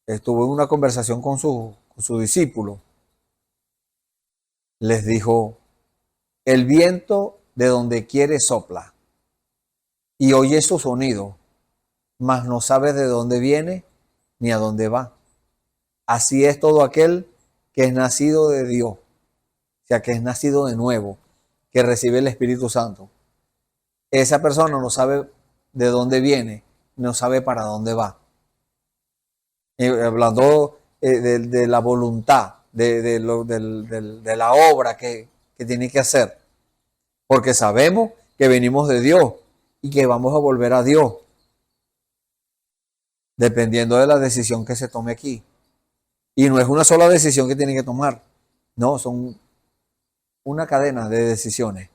D: estuvo en una conversación con su discípulo, les dijo, el viento de donde quiere sopla y oye su sonido, mas no sabe de dónde viene ni a dónde va. Así es todo aquel que es nacido de Dios, o sea, que es nacido de nuevo, que recibe el Espíritu Santo. Esa persona no sabe de dónde viene, no sabe para dónde va. Hablando de la voluntad, de la obra que tiene que hacer. Porque sabemos que venimos de Dios y que vamos a volver a Dios. Dependiendo de la decisión que se tome aquí. Y no es una sola decisión que tiene que tomar. No, son una cadena de decisiones.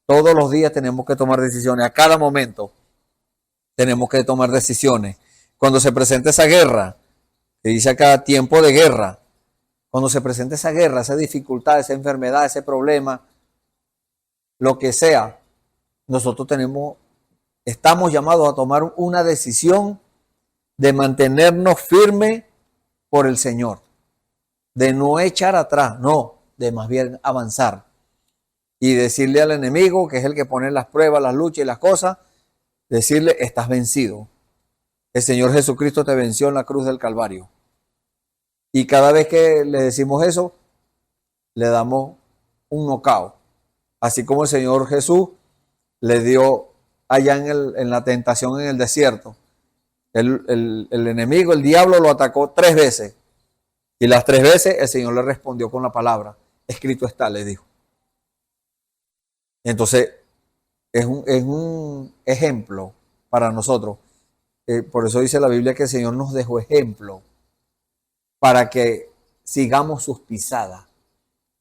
D: Todos los días tenemos que tomar decisiones. A cada momento tenemos que tomar decisiones. Cuando se presenta esa guerra, que dice acá tiempo de guerra, cuando se presenta esa guerra, esa dificultad, esa enfermedad, ese problema, lo que sea, nosotros estamos llamados a tomar una decisión de mantenernos firmes por el Señor, de no echar atrás, no, de más bien avanzar y decirle al enemigo, que es el que pone las pruebas, las luchas y las cosas, decirle, estás vencido. El Señor Jesucristo te venció en la cruz del Calvario. Y cada vez que le decimos eso, le damos un knockout. Así como el Señor Jesús le dio allá en la tentación en el desierto. El enemigo, el diablo, lo atacó 3 veces. Y las 3 veces el Señor le respondió con la palabra. Escrito está, le dijo. Entonces, es un ejemplo para nosotros. Por eso dice la Biblia que el Señor nos dejó ejemplo para que sigamos sus pisadas,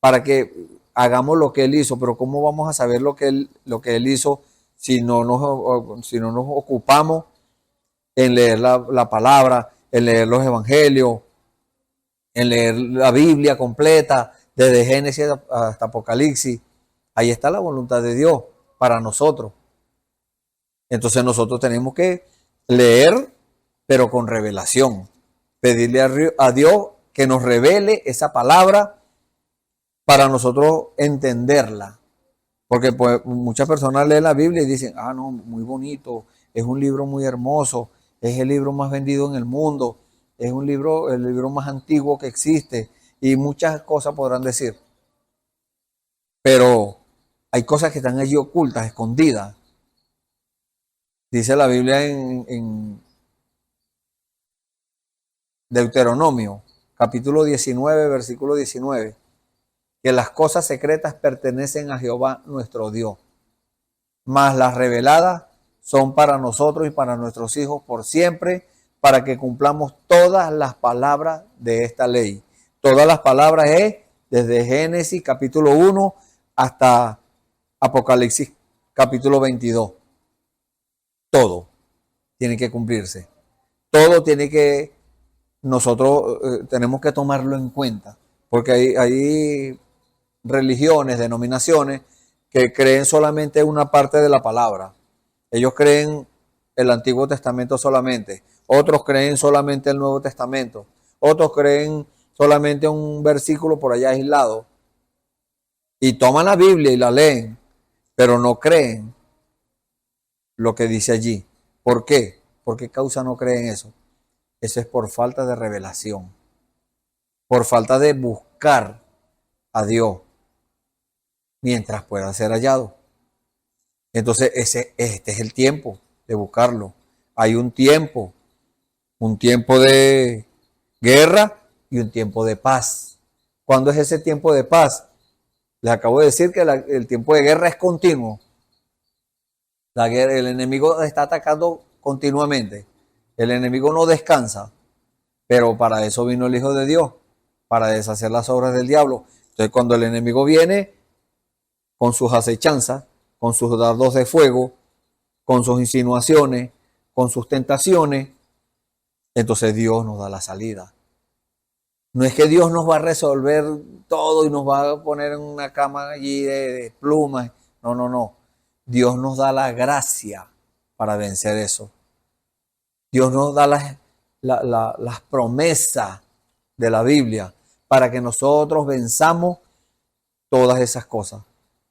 D: para que hagamos lo que Él hizo. Pero ¿cómo vamos a saber lo que Él hizo si no nos ocupamos en leer la palabra, en leer los evangelios, en leer la Biblia completa, desde Génesis hasta Apocalipsis, ahí está la voluntad de Dios para nosotros. Entonces nosotros tenemos que leer, pero con revelación. Pedirle a Dios que nos revele esa palabra para nosotros entenderla. Porque pues, muchas personas leen la Biblia y dicen, ah, no, muy bonito, es un libro muy hermoso, es el libro más vendido en el mundo, es un libro, el libro más antiguo que existe, y muchas cosas podrán decir. Pero hay cosas que están allí ocultas, escondidas. Dice la Biblia en Deuteronomio, capítulo 19, versículo 19, que las cosas secretas pertenecen a Jehová nuestro Dios, mas las reveladas son para nosotros y para nuestros hijos por siempre, para que cumplamos todas las palabras de esta ley. Todas las palabras es desde Génesis capítulo 1 hasta Apocalipsis capítulo 22. Todo tiene que cumplirse. Todo tiene que, nosotros tenemos que tomarlo en cuenta, porque hay religiones, denominaciones que creen solamente una parte de la palabra. Ellos creen el Antiguo Testamento solamente, otros creen solamente el Nuevo Testamento, otros creen solamente un versículo por allá aislado, y toman la Biblia y la leen, pero no creen lo que dice allí. ¿Por qué? ¿Por qué causa no creen eso? Eso es por falta de revelación, por falta de buscar a Dios mientras pueda ser hallado. Entonces este es el tiempo de buscarlo. Hay un tiempo de guerra y un tiempo de paz. ¿Cuándo es ese tiempo de paz? Les acabo de decir que el tiempo de guerra es continuo. El enemigo está atacando continuamente. El enemigo no descansa. Pero para eso vino el Hijo de Dios, para deshacer las obras del diablo. Entonces cuando el enemigo viene con sus acechanzas, con sus dardos de fuego, con sus insinuaciones, con sus tentaciones, entonces Dios nos da la salida. No es que Dios nos va a resolver todo y nos va a poner en una cama allí de plumas. No, no, no. Dios nos da la gracia para vencer eso. Dios nos da las promesas de la Biblia para que nosotros venzamos todas esas cosas,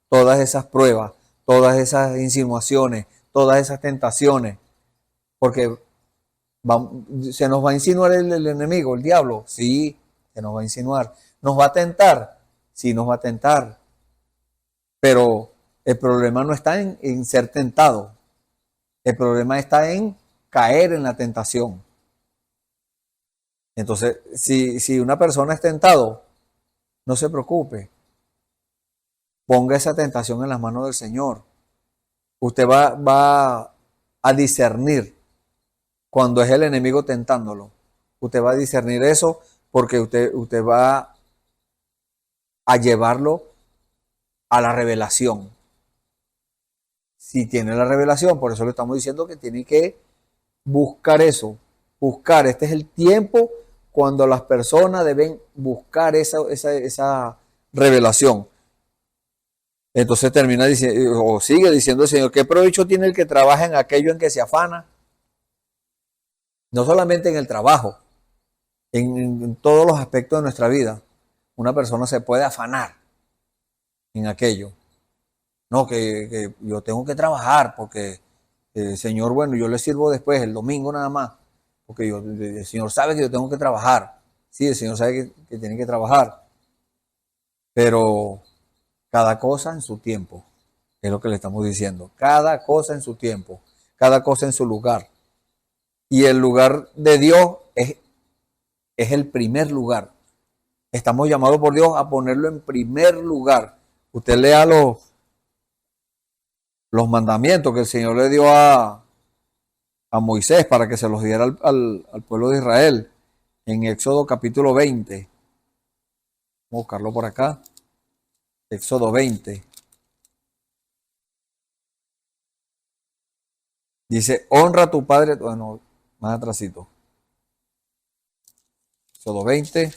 D: todas esas pruebas, todas esas insinuaciones, todas esas tentaciones. Porque se nos va a insinuar el enemigo, el diablo. Sí, se nos va a insinuar. ¿Nos va a tentar? Sí, nos va a tentar. Pero el problema no está en ser tentado. El problema está en caer en la tentación. Entonces, si una persona es tentado, no se preocupe. Ponga esa tentación en las manos del Señor. Usted va a discernir cuando es el enemigo tentándolo. Usted va a discernir eso porque usted va a llevarlo a la revelación. Si tiene la revelación, por eso le estamos diciendo que tiene que buscar eso. Buscar, este es el tiempo cuando las personas deben buscar esa revelación. Entonces termina diciendo, o sigue diciendo el Señor, ¿qué provecho tiene el que trabaja en aquello en que se afana? No solamente en el trabajo, en todos los aspectos de nuestra vida. Una persona se puede afanar en aquello. No, que yo tengo que trabajar porque Señor, bueno, yo le sirvo después, el domingo nada más, porque el Señor sabe que yo tengo que trabajar. Sí, el Señor sabe que tiene que trabajar, pero cada cosa en su tiempo, es lo que le estamos diciendo. Cada cosa en su tiempo, cada cosa en su lugar. Y el lugar de Dios es el primer lugar. Estamos llamados por Dios a ponerlo en primer lugar. Usted lea los mandamientos que el Señor le dio a Moisés para que se los diera al pueblo de Israel en Éxodo capítulo 20. Vamos a buscarlo por acá. Éxodo 20. Dice, honra a tu padre. Bueno, más atrasito. Éxodo 20.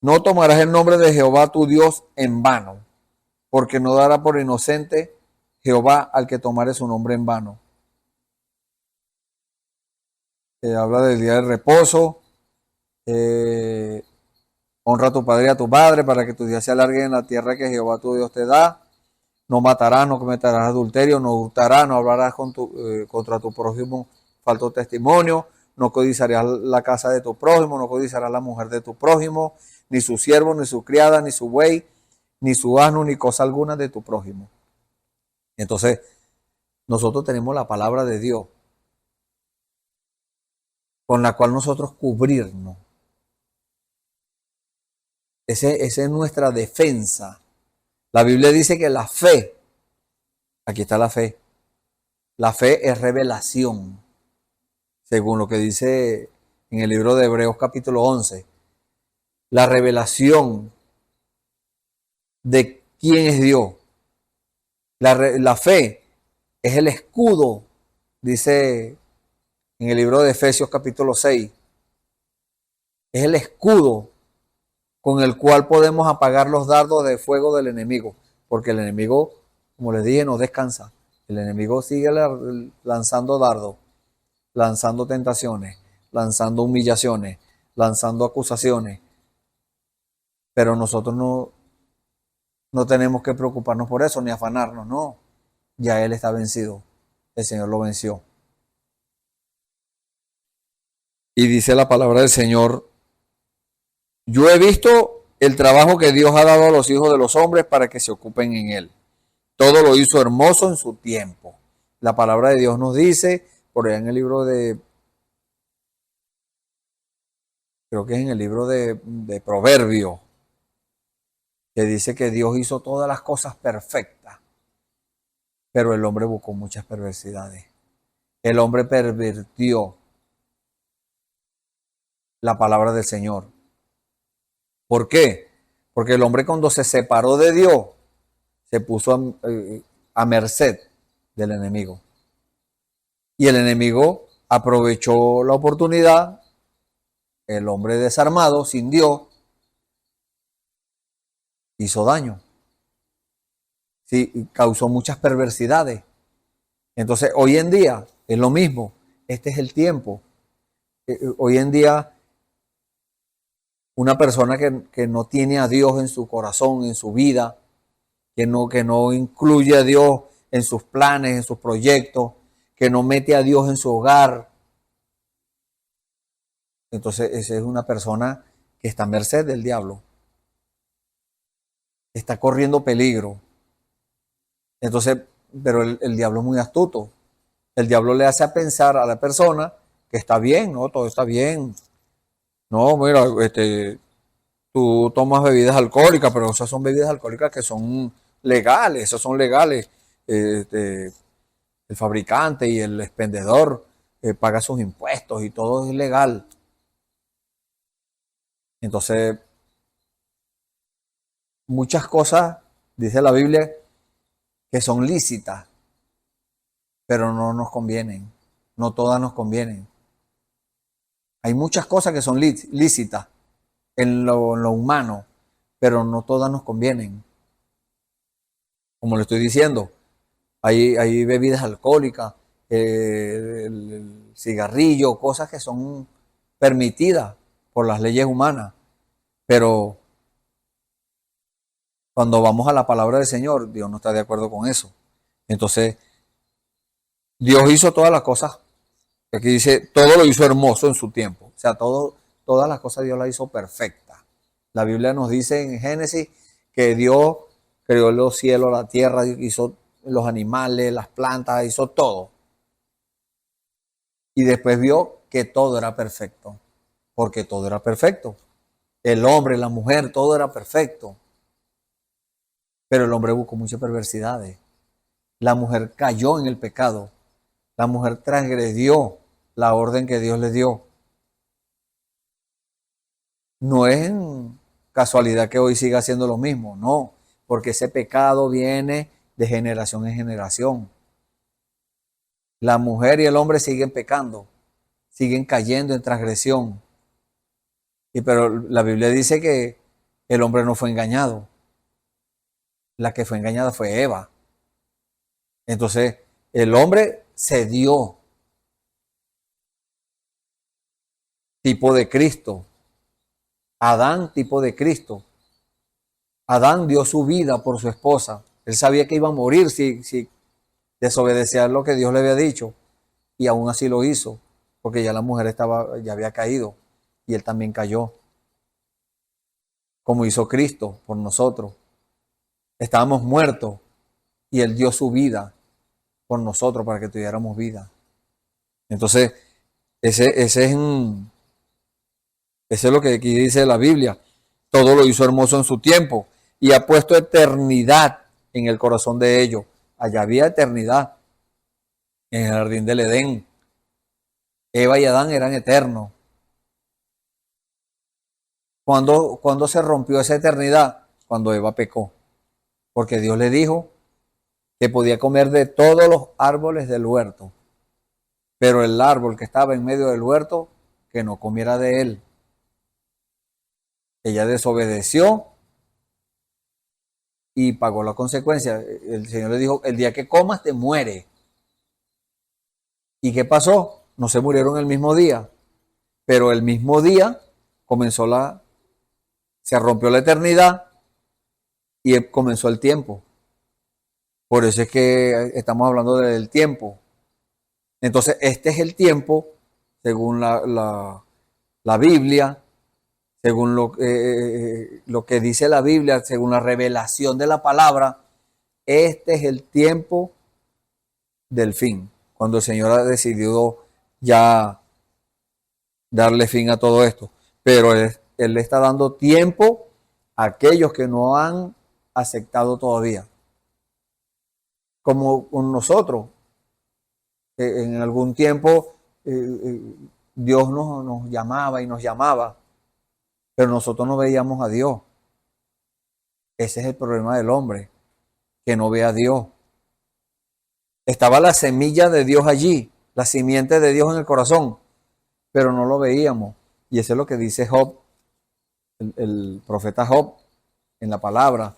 D: No tomarás el nombre de Jehová tu Dios en vano, porque no dará por inocente Jehová al que tomare su nombre en vano. Habla del día del reposo. Honra a tu padre y a tu madre para que tus días se alarguen en la tierra que Jehová tu Dios te da. No matarás, no cometerás adulterio, no hurtarás, no hablarás contra tu prójimo falto testimonio, no codiciarás la casa de tu prójimo, no codiciarás la mujer de tu prójimo, ni su siervo, ni su criada, ni su buey, ni su asno, ni cosa alguna de tu prójimo. Entonces, nosotros tenemos la palabra de Dios con la cual nosotros cubrirnos. Esa es nuestra defensa. La Biblia dice que la fe, aquí está la fe es revelación, según lo que dice en el libro de Hebreos capítulo 11. La revelación de quién es Dios. La fe es el escudo, dice en el libro de Efesios capítulo 6. Es el escudo con el cual podemos apagar los dardos de fuego del enemigo. Porque el enemigo, como les dije, no descansa. El enemigo sigue lanzando dardos, lanzando tentaciones, lanzando humillaciones, lanzando acusaciones. Pero nosotros no tenemos que preocuparnos por eso, ni afanarnos, no. Ya Él está vencido. El Señor lo venció. Y dice la palabra del Señor: yo he visto el trabajo que Dios ha dado a los hijos de los hombres para que se ocupen en él. Todo lo hizo hermoso en su tiempo. La palabra de Dios nos dice, por allá en el libro creo que es en el libro de Proverbios, que dice que Dios hizo todas las cosas perfectas, pero el hombre buscó muchas perversidades. El hombre pervirtió la palabra del Señor. ¿Por qué? Porque el hombre, cuando se separó de Dios, se puso a merced del enemigo. Y el enemigo aprovechó la oportunidad. El hombre desarmado, sin Dios, hizo daño. Sí, causó muchas perversidades. Entonces, hoy en día es lo mismo. Este es el tiempo. Hoy en día, una persona que no tiene a Dios en su corazón, en su vida, que no incluye a Dios en sus planes, en sus proyectos, que no mete a Dios en su hogar. Entonces, esa es una persona que está a merced del diablo. Está corriendo peligro. Entonces, pero el diablo es muy astuto. El diablo le hace a pensar a la persona que está bien, ¿no? Todo está bien. No, mira, tú tomas bebidas alcohólicas, pero esas son bebidas alcohólicas que son legales, esas son legales. El fabricante y el expendedor paga sus impuestos y todo es legal. Entonces, muchas cosas, dice la Biblia, que son lícitas, pero no nos convienen. No todas nos convienen. Hay muchas cosas que son lícitas en lo humano, pero no todas nos convienen. Como le estoy diciendo, hay bebidas alcohólicas, el cigarrillo, cosas que son permitidas por las leyes humanas, pero cuando vamos a la palabra del Señor, Dios no está de acuerdo con eso. Entonces, Dios hizo todas las cosas. Aquí dice, todo lo hizo hermoso en su tiempo. O sea, todas las cosas Dios las hizo perfectas. La Biblia nos dice en Génesis que Dios creó los cielos, la tierra, hizo los animales, las plantas, hizo todo. Y después vio que todo era perfecto. Porque todo era perfecto. El hombre, la mujer, todo era perfecto. Pero el hombre buscó muchas perversidades. La mujer cayó en el pecado. La mujer transgredió la orden que Dios le dio. No es casualidad que hoy siga haciendo lo mismo, no, porque ese pecado viene de generación en generación. La mujer y el hombre siguen pecando, siguen cayendo en transgresión. Pero la Biblia dice que El hombre no fue engañado. La que fue engañada fue Eva. Entonces, el hombre cedió, tipo de Cristo. Adán, tipo de Cristo. Adán dio su vida por su esposa. Él sabía que iba a morir si desobedecía lo que Dios le había dicho. Y aún así lo hizo, porque ya la mujer ya había caído. Y él también cayó. Como hizo Cristo por nosotros. Estábamos muertos y Él dio su vida por nosotros para que tuviéramos vida. Entonces, ese es lo que aquí dice la Biblia. Todo lo hizo hermoso en su tiempo y ha puesto eternidad en el corazón de ellos. Allá había eternidad en el jardín del Edén. Eva y Adán eran eternos. ¿Cuándo se rompió esa eternidad? Cuando Eva pecó. Porque Dios le dijo que podía comer de todos los árboles del huerto. Pero el árbol que estaba en medio del huerto, que no comiera de él. Ella desobedeció y pagó la consecuencia. El Señor le dijo, el día que comas te mueres. ¿Y qué pasó? No se murieron el mismo día. Pero el mismo día se rompió la eternidad y comenzó el tiempo. Por eso es que estamos hablando del tiempo. Entonces, este es el tiempo, según la Biblia, según lo que dice la Biblia, según la revelación de la palabra, este es el tiempo del fin, cuando el Señor ha decidido ya darle fin a todo esto. Pero Él le está dando tiempo a aquellos que no han aceptado todavía. Como con nosotros, en algún tiempo Dios nos llamaba y nos llamaba, pero nosotros no veíamos a Dios. Ese es el problema del hombre, que no ve a Dios. Estaba la semilla de Dios allí, la simiente de Dios en el corazón, pero no lo veíamos. Y eso es lo que dice Job, el profeta Job, en la palabra.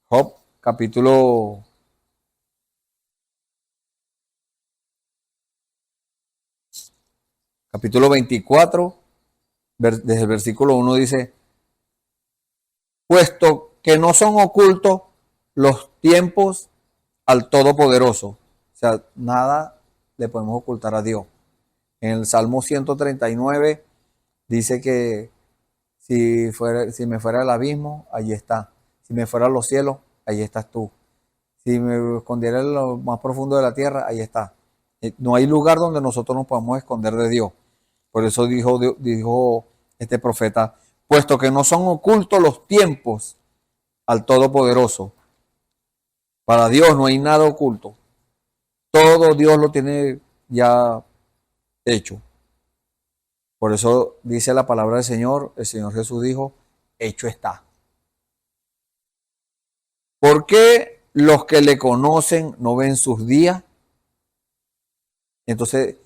D: Job, capítulo 24, desde el versículo 1 dice, puesto que no son ocultos los tiempos al Todopoderoso. O sea, nada le podemos ocultar a Dios. En el Salmo 139 dice que si me fuera al abismo, allí está. Si me fuera a los cielos, allí estás tú. Si me escondiera en lo más profundo de la tierra, ahí está. No hay lugar donde nosotros nos podamos esconder de Dios. Por eso dijo este profeta, puesto que no son ocultos los tiempos al Todopoderoso. Para Dios no hay nada oculto. Todo Dios lo tiene ya hecho. Por eso dice la palabra del Señor, el Señor Jesús dijo, hecho está. ¿Por qué los que le conocen no ven sus días? Entonces,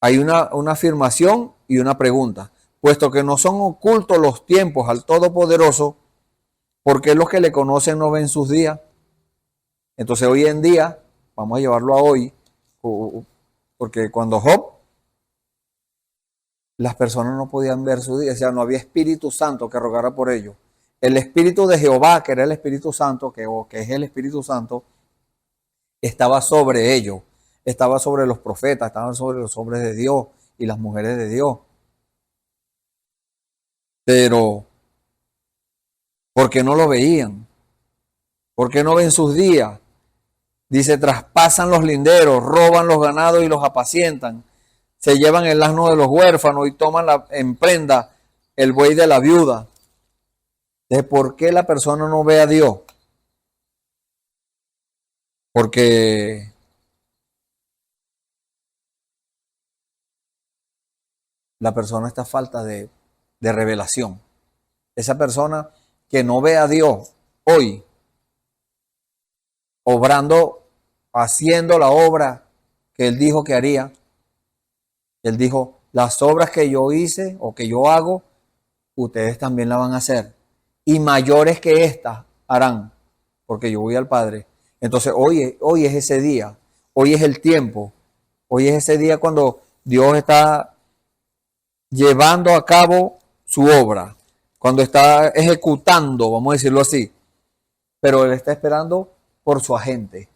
D: hay una afirmación y una pregunta. Puesto que no son ocultos los tiempos al Todopoderoso, ¿por qué los que le conocen no ven sus días? Entonces, hoy en día, vamos a llevarlo a hoy, porque cuando Job, las personas no podían ver su día, o sea, no había Espíritu Santo que rogara por ellos. El Espíritu de Jehová, que era el Espíritu Santo, que es el Espíritu Santo, estaba sobre ellos, estaba sobre los profetas, estaban sobre los hombres de Dios y las mujeres de Dios. Pero, ¿por qué no lo veían? ¿Por qué no ven sus días? Dice, traspasan los linderos, roban los ganados y los apacientan. Se llevan el asno de los huérfanos y toman en prenda el buey de la viuda. Entonces, ¿por qué la persona no ve a Dios? Porque la persona está a falta de revelación. Esa persona que no ve a Dios hoy, obrando, haciendo la obra que Él dijo que haría. Él dijo, las obras que yo hice o que yo hago, ustedes también la van a hacer. Y mayores que estas harán, porque yo voy al Padre. Entonces hoy es ese día, hoy es el tiempo, hoy es ese día cuando Dios está llevando a cabo su obra, cuando está ejecutando, vamos a decirlo así, pero Él está esperando por su agente.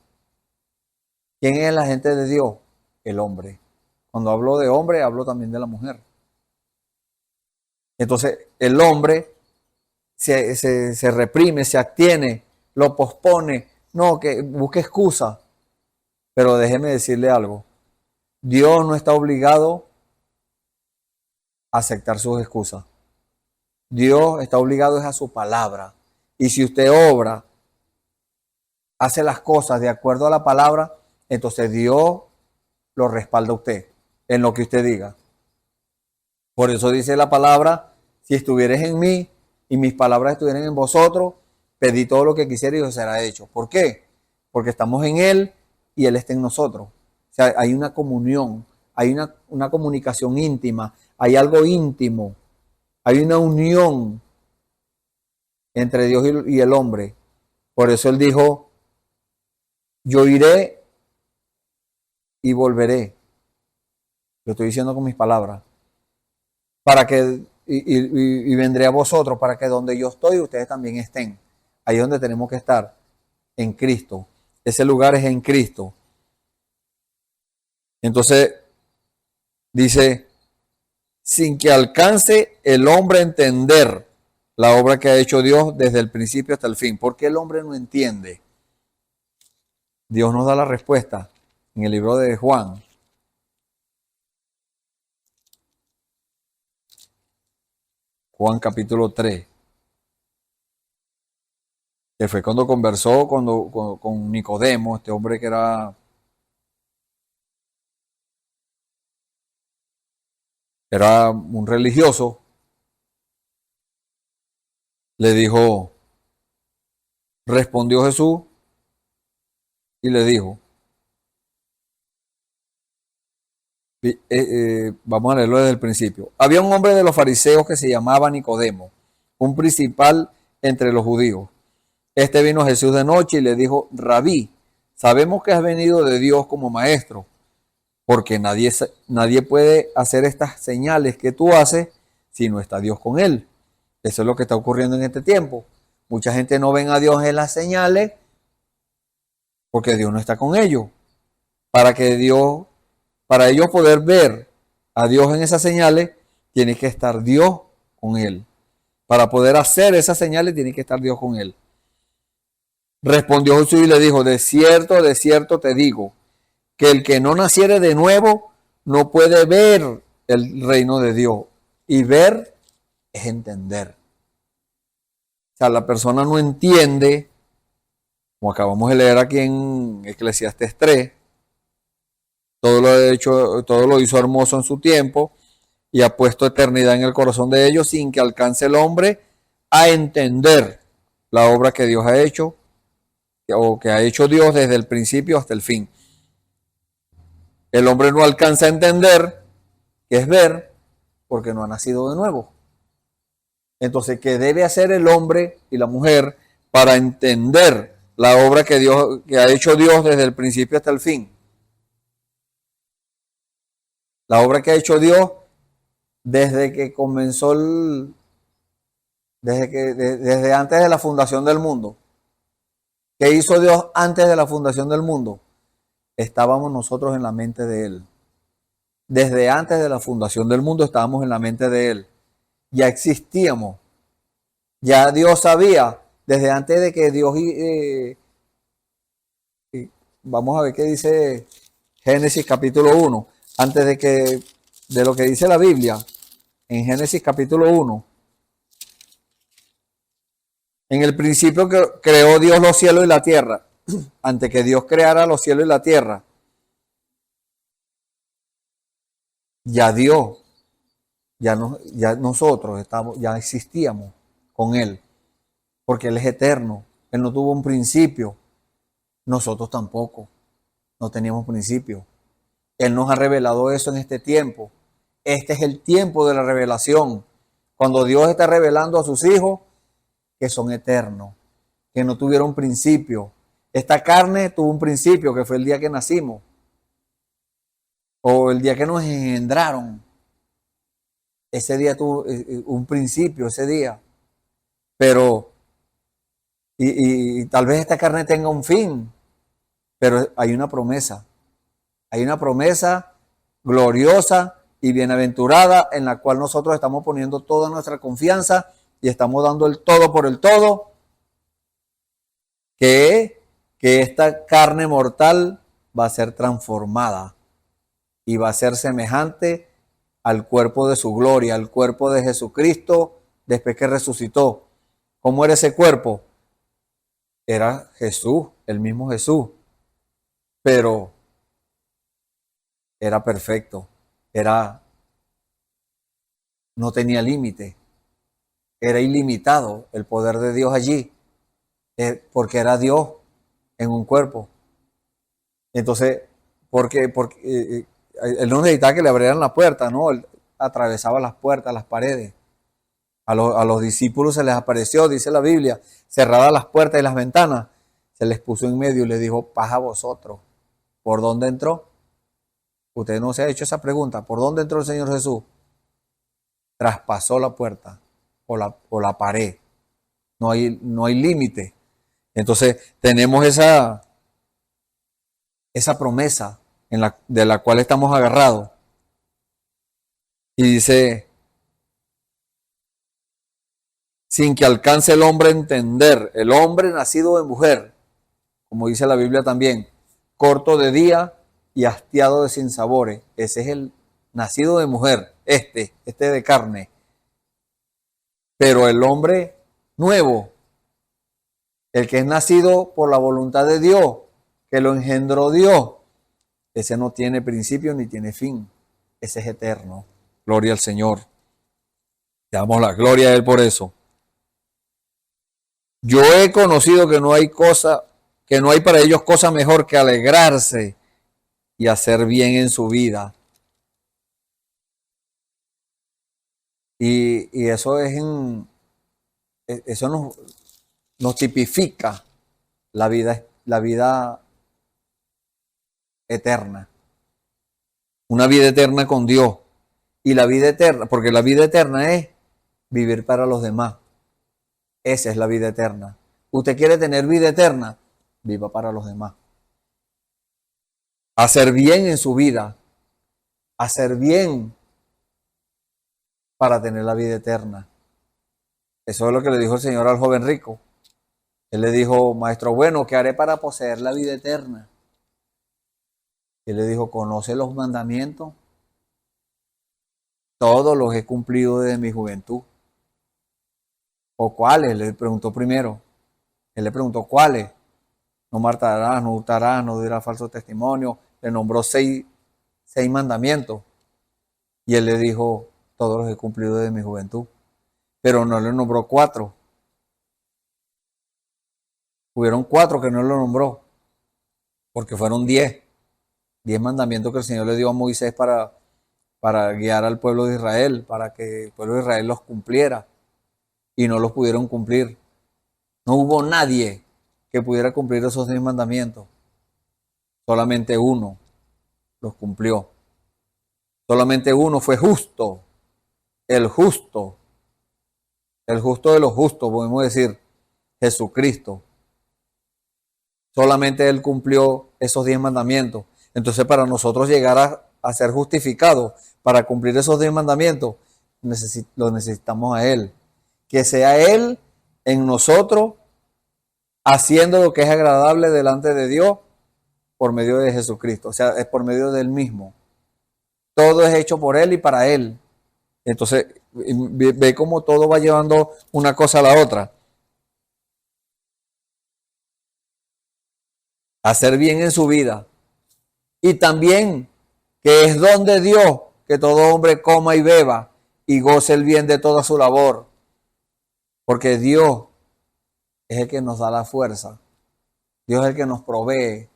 D: ¿Quién es el agente de Dios? El hombre. Cuando hablo de hombre, hablo también de la mujer. Entonces, el hombre se reprime, se abstiene, lo pospone, no, que busque excusa. Pero déjeme decirle algo. Dios no está obligado a aceptar sus excusas. Dios está obligado es a su palabra. Y si usted obra, hace las cosas de acuerdo a la palabra, entonces Dios lo respalda a usted en lo que usted diga. Por eso dice la palabra, si estuvieres en mí y mis palabras estuvieran en vosotros, pedí todo lo que quisiera y os será hecho. ¿Por qué? Porque estamos en Él y Él está en nosotros. O sea, hay una comunión, hay una comunicación íntima, hay algo íntimo, hay una unión entre Dios y el hombre. Por eso Él dijo, yo iré y volveré. Lo estoy diciendo con mis palabras. Para que, y vendré a vosotros, para que donde yo estoy, ustedes también estén. Ahí es donde tenemos que estar, en Cristo. Ese lugar es en Cristo. Entonces, dice, sin que alcance el hombre a entender la obra que ha hecho Dios desde el principio hasta el fin. ¿Por qué el hombre no entiende? Dios nos da la respuesta en el libro de Juan. Juan capítulo 3. Que fue cuando conversó con Nicodemo, este hombre que era un religioso. Le dijo, respondió Jesús y le dijo, vamos a leerlo desde el principio. Había un hombre de los fariseos que se llamaba Nicodemo, un principal entre los judíos. Este vino a Jesús de noche y le dijo, Rabí, sabemos que has venido de Dios como maestro, porque nadie puede hacer estas señales que tú haces si no está Dios con él. Eso es lo que está ocurriendo en este tiempo. Mucha gente no ven a Dios en las señales porque Dios no está con ellos. Para ellos poder ver a Dios en esas señales, tiene que estar Dios con él. Para poder hacer esas señales, tiene que estar Dios con él. Respondió Jesús y le dijo, de cierto te digo, que el que no naciere de nuevo no puede ver el reino de Dios. Y ver es entender. O sea, la persona no entiende, como acabamos de leer aquí en Eclesiastés 3, todo lo hizo hermoso en su tiempo y ha puesto eternidad en el corazón de ellos sin que alcance el hombre a entender la obra que Dios ha hecho o que ha hecho Dios desde el principio hasta el fin. El hombre no alcanza a entender, que es ver, porque no ha nacido de nuevo. Entonces, ¿qué debe hacer el hombre y la mujer para entender la obra que ha hecho Dios desde el principio hasta el fin? La obra que ha hecho Dios desde que comenzó desde antes de la fundación del mundo. ¿Qué hizo Dios antes de la fundación del mundo? Estábamos nosotros en la mente de Él. Desde antes de la fundación del mundo estábamos en la mente de Él. Ya existíamos. Ya Dios sabía, desde antes de que Dios... vamos a ver qué dice Génesis capítulo 1. Antes de lo que dice la Biblia, en Génesis capítulo 1. En el principio creó Dios los cielos y la tierra. Antes que Dios creara los cielos y la tierra, ya Dios, ya nosotros ya existíamos con Él, porque Él es eterno. Él no tuvo un principio, nosotros tampoco, no teníamos principio. Él nos ha revelado eso en este tiempo. Este es el tiempo de la revelación. Cuando Dios está revelando a sus hijos que son eternos, que no tuvieron principio. Esta carne tuvo un principio, que fue el día que nacimos, o el día que nos engendraron. Ese día tuvo un principio, ese día. Pero, y tal vez esta carne tenga un fin, pero hay una promesa. Hay una promesa gloriosa y bienaventurada en la cual nosotros estamos poniendo toda nuestra confianza y estamos dando el todo por el todo, que esta carne mortal va a ser transformada y va a ser semejante al cuerpo de su gloria, al cuerpo de Jesucristo después que resucitó. ¿Cómo era ese cuerpo? Era Jesús, el mismo Jesús, pero era perfecto, no tenía límite, era ilimitado el poder de Dios allí, porque era Dios en un cuerpo. Entonces, porque él no necesitaba que le abrieran la puerta, ¿no? Él atravesaba las puertas, las paredes. A los discípulos se les apareció, dice la Biblia, cerradas las puertas y las ventanas, se les puso en medio y les dijo, paz a vosotros. ¿Por dónde entró? Usted no se ha hecho esa pregunta. ¿Por dónde entró el Señor Jesús? Traspasó la puerta o la pared. No hay límite. Entonces tenemos esa promesa de la cual estamos agarrados. Y dice, sin que alcance el hombre a entender, el hombre nacido de mujer, como dice la Biblia también, corto de día y hastiado de sinsabores. Ese es el nacido de mujer, este de carne. Pero el hombre nuevo, el que es nacido por la voluntad de Dios, que lo engendró Dios, ese no tiene principio ni tiene fin. Ese es eterno. Gloria al Señor. Le damos la gloria a Él por eso. Yo he conocido que no hay para ellos cosa mejor que alegrarse y hacer bien en su vida. Y eso eso nos tipifica la vida eterna. Una vida eterna con Dios. Y la vida eterna, porque la vida eterna es vivir para los demás. Esa es la vida eterna. ¿Usted quiere tener vida eterna? Viva para los demás. Hacer bien en su vida. Hacer bien para tener la vida eterna. Eso es lo que le dijo el Señor al joven rico. Él le dijo, maestro bueno, ¿qué haré para poseer la vida eterna? Él le dijo, ¿conoce los mandamientos? Todos los he cumplido desde mi juventud. ¿O cuáles? Le preguntó primero. Él le preguntó cuáles. No matarás, no hurtarás, no dirás falso testimonio. Le nombró seis mandamientos. Y él le dijo, todos los he cumplido desde mi juventud. Pero no le nombró 4. Hubieron 4 que no lo nombró. Porque fueron 10. 10 mandamientos que el Señor le dio a Moisés para guiar al pueblo de Israel, para que el pueblo de Israel los cumpliera. Y no los pudieron cumplir. No hubo nadie que pudiera cumplir esos 10 mandamientos. Solamente uno los cumplió. Solamente uno fue justo. El justo de los justos, podemos decir, Jesucristo. Solamente Él cumplió esos 10 mandamientos. Entonces, para nosotros llegar a ser justificados, para cumplir esos 10 mandamientos, lo necesitamos a Él. Que sea Él en nosotros, haciendo lo que es agradable delante de Dios por medio de Jesucristo. O sea, es por medio de Él mismo. Todo es hecho por Él y para Él. Entonces, ve cómo todo va llevando una cosa a la otra. Hacer bien en su vida. Y también que es don de Dios que todo hombre coma y beba y goce el bien de toda su labor. Porque Dios es el que nos da la fuerza. Dios es el que nos provee.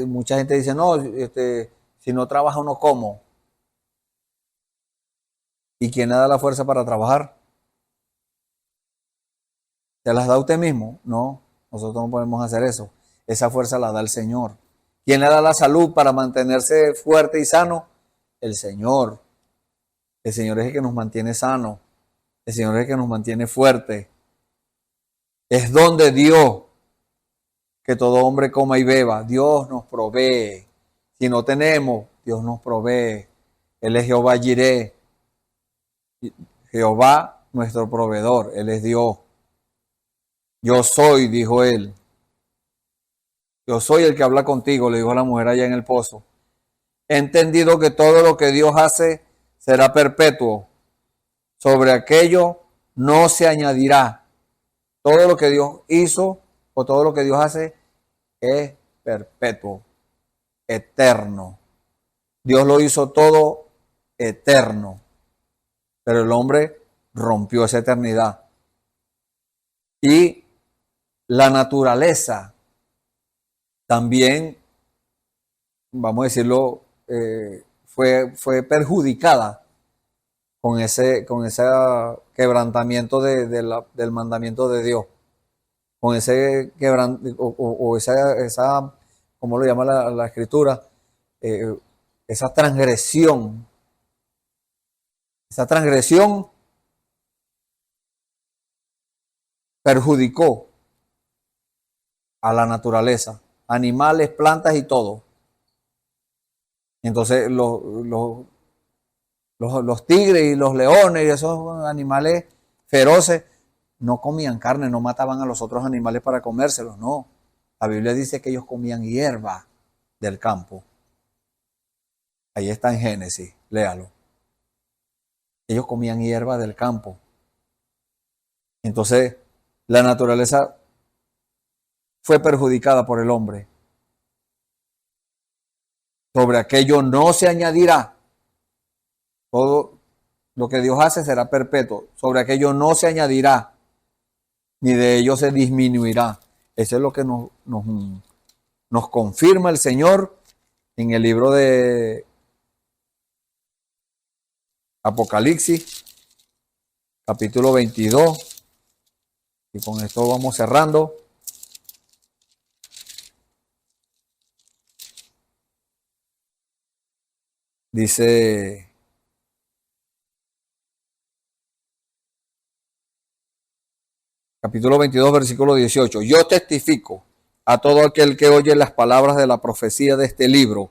D: Mucha gente dice, no, si no trabajo no como. ¿Y quién le da la fuerza para trabajar? ¿Se las da usted mismo? No, nosotros no podemos hacer eso. Esa fuerza la da el Señor. ¿Quién le da la salud para mantenerse fuerte y sano? El Señor. El Señor es el que nos mantiene sano. El Señor es el que nos mantiene fuerte. Es don de Dios que todo hombre coma y beba. Dios nos provee. Si no tenemos, Dios nos provee. Él es Jehová Jireh. Jehová nuestro proveedor. Él es Dios. Yo soy, dijo él. Yo soy el que habla contigo, le dijo la mujer allá en el pozo. He entendido que todo lo que Dios hace será perpetuo. Sobre aquello no se añadirá. Todo lo que Dios hizo o todo lo que Dios hace es perpetuo, eterno. Dios lo hizo todo eterno, pero el hombre rompió esa eternidad. Y la naturaleza también, vamos a decirlo, fue perjudicada con ese quebrantamiento del mandamiento de Dios, con ese esa, ¿cómo lo llama la escritura? Esa transgresión perjudicó a la naturaleza, animales, plantas y todo. Entonces los tigres y los leones y esos animales feroces no comían carne, no mataban a los otros animales para comérselos, no. La Biblia dice que ellos comían hierba del campo. Ahí está en Génesis, léalo. Ellos comían hierba del campo. Entonces, la naturaleza fue perjudicada por el hombre. Sobre aquello no se añadirá. Todo lo que Dios hace será perpetuo. Sobre aquello no se añadirá, ni de ello se disminuirá. Eso es lo que nos confirma el Señor en el libro de Apocalipsis, capítulo 22. Y con esto vamos cerrando. Dice, capítulo 22, versículo 18. Yo testifico a todo aquel que oye las palabras de la profecía de este libro.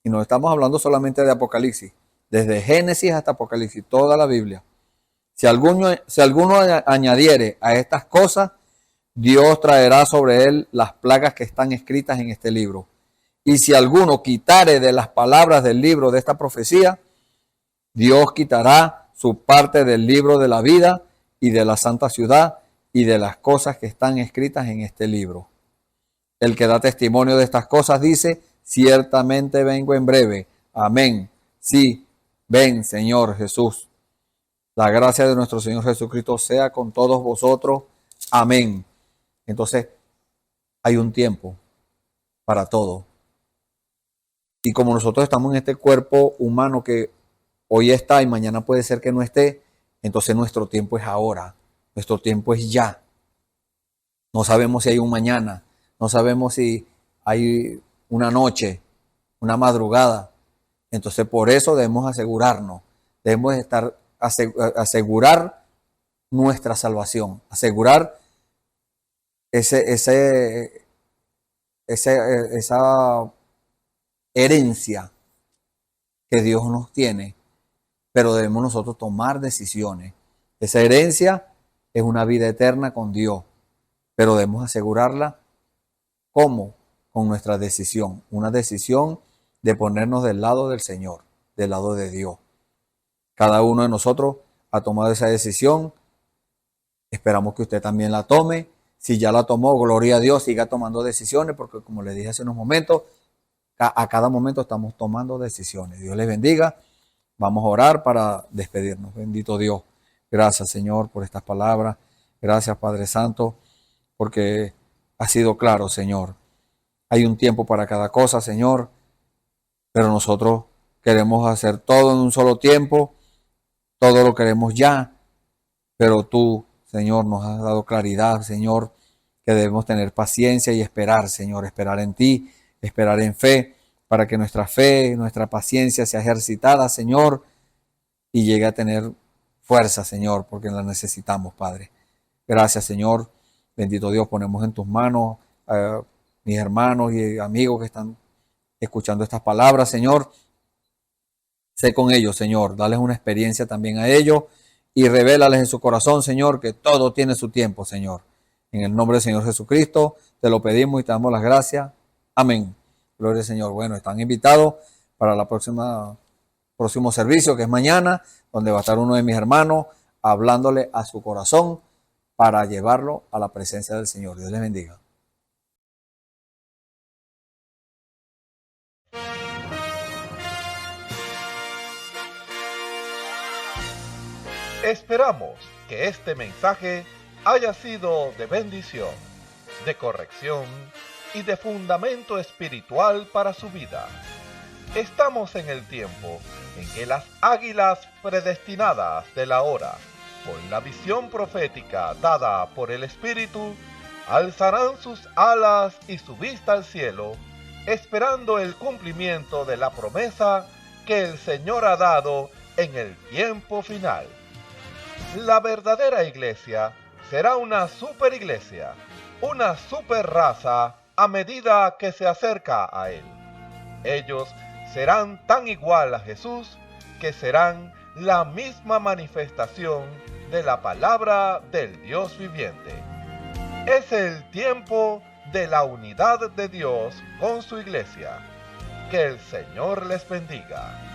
D: Y no estamos hablando solamente de Apocalipsis. Desde Génesis hasta Apocalipsis, toda la Biblia. Si alguno añadiere a estas cosas, Dios traerá sobre él las plagas que están escritas en este libro. Y si alguno quitare de las palabras del libro de esta profecía, Dios quitará su parte del libro de la vida y de la santa ciudad y de las cosas que están escritas en este libro. El que da testimonio de estas cosas dice, ciertamente vengo en breve. Amén. Sí, ven, Señor Jesús. La gracia de nuestro Señor Jesucristo sea con todos vosotros. Amén. Entonces, hay un tiempo para todo. Y como nosotros estamos en este cuerpo humano que hoy está y mañana puede ser que no esté, entonces nuestro tiempo es ahora. Nuestro tiempo es ya. No sabemos si hay un mañana. No sabemos si hay una noche, una madrugada. Entonces por eso debemos asegurarnos. Debemos asegurar nuestra salvación. Asegurar esa herencia que Dios nos tiene, pero debemos nosotros tomar decisiones. Esa herencia es una vida eterna con Dios, pero debemos asegurarla. ¿Cómo? Con nuestra decisión, una decisión de ponernos del lado del Señor, del lado de Dios. Cada uno de nosotros ha tomado esa decisión, esperamos que usted también la tome. Si ya la tomó, gloria a Dios, siga tomando decisiones, porque como le dije hace unos momentos, a cada momento estamos tomando decisiones. Dios les bendiga. Vamos a orar para despedirnos. Bendito Dios. Gracias, Señor, por estas palabras. Gracias, Padre Santo, porque ha sido claro, Señor. Hay un tiempo para cada cosa, Señor, pero nosotros queremos hacer todo en un solo tiempo, todo lo queremos ya, pero tú, Señor, nos has dado claridad, Señor, que debemos tener paciencia y esperar, Señor, esperar en ti, esperar en fe, para que nuestra fe, nuestra paciencia sea ejercitada, Señor, y llegue a tener fuerza, Señor, porque la necesitamos, Padre. Gracias, Señor. Bendito Dios, ponemos en tus manos a mis hermanos y amigos que están escuchando estas palabras, Señor. Sé con ellos, Señor. Dales una experiencia también a ellos y revélales en su corazón, Señor, que todo tiene su tiempo, Señor. En el nombre del Señor Jesucristo, te lo pedimos y te damos las gracias. Amén. Gloria al Señor. Bueno, están invitados para la próximo servicio, que es mañana, donde va a estar uno de mis hermanos hablándole a su corazón para llevarlo a la presencia del Señor. Dios les bendiga.
A: Esperamos que este mensaje haya sido de bendición, de corrección y de fundamento espiritual para su vida. Estamos en el tiempo en que las águilas predestinadas de la hora, con la visión profética dada por el Espíritu, alzarán sus alas y su vista al cielo, esperando el cumplimiento de la promesa que el Señor ha dado en el tiempo final. La verdadera iglesia será una superiglesia, una super raza a medida que se acerca a Él. Ellos serán tan igual a Jesús que serán la misma manifestación de la palabra del Dios viviente. Es el tiempo de la unidad de Dios con su iglesia. Que el Señor les bendiga.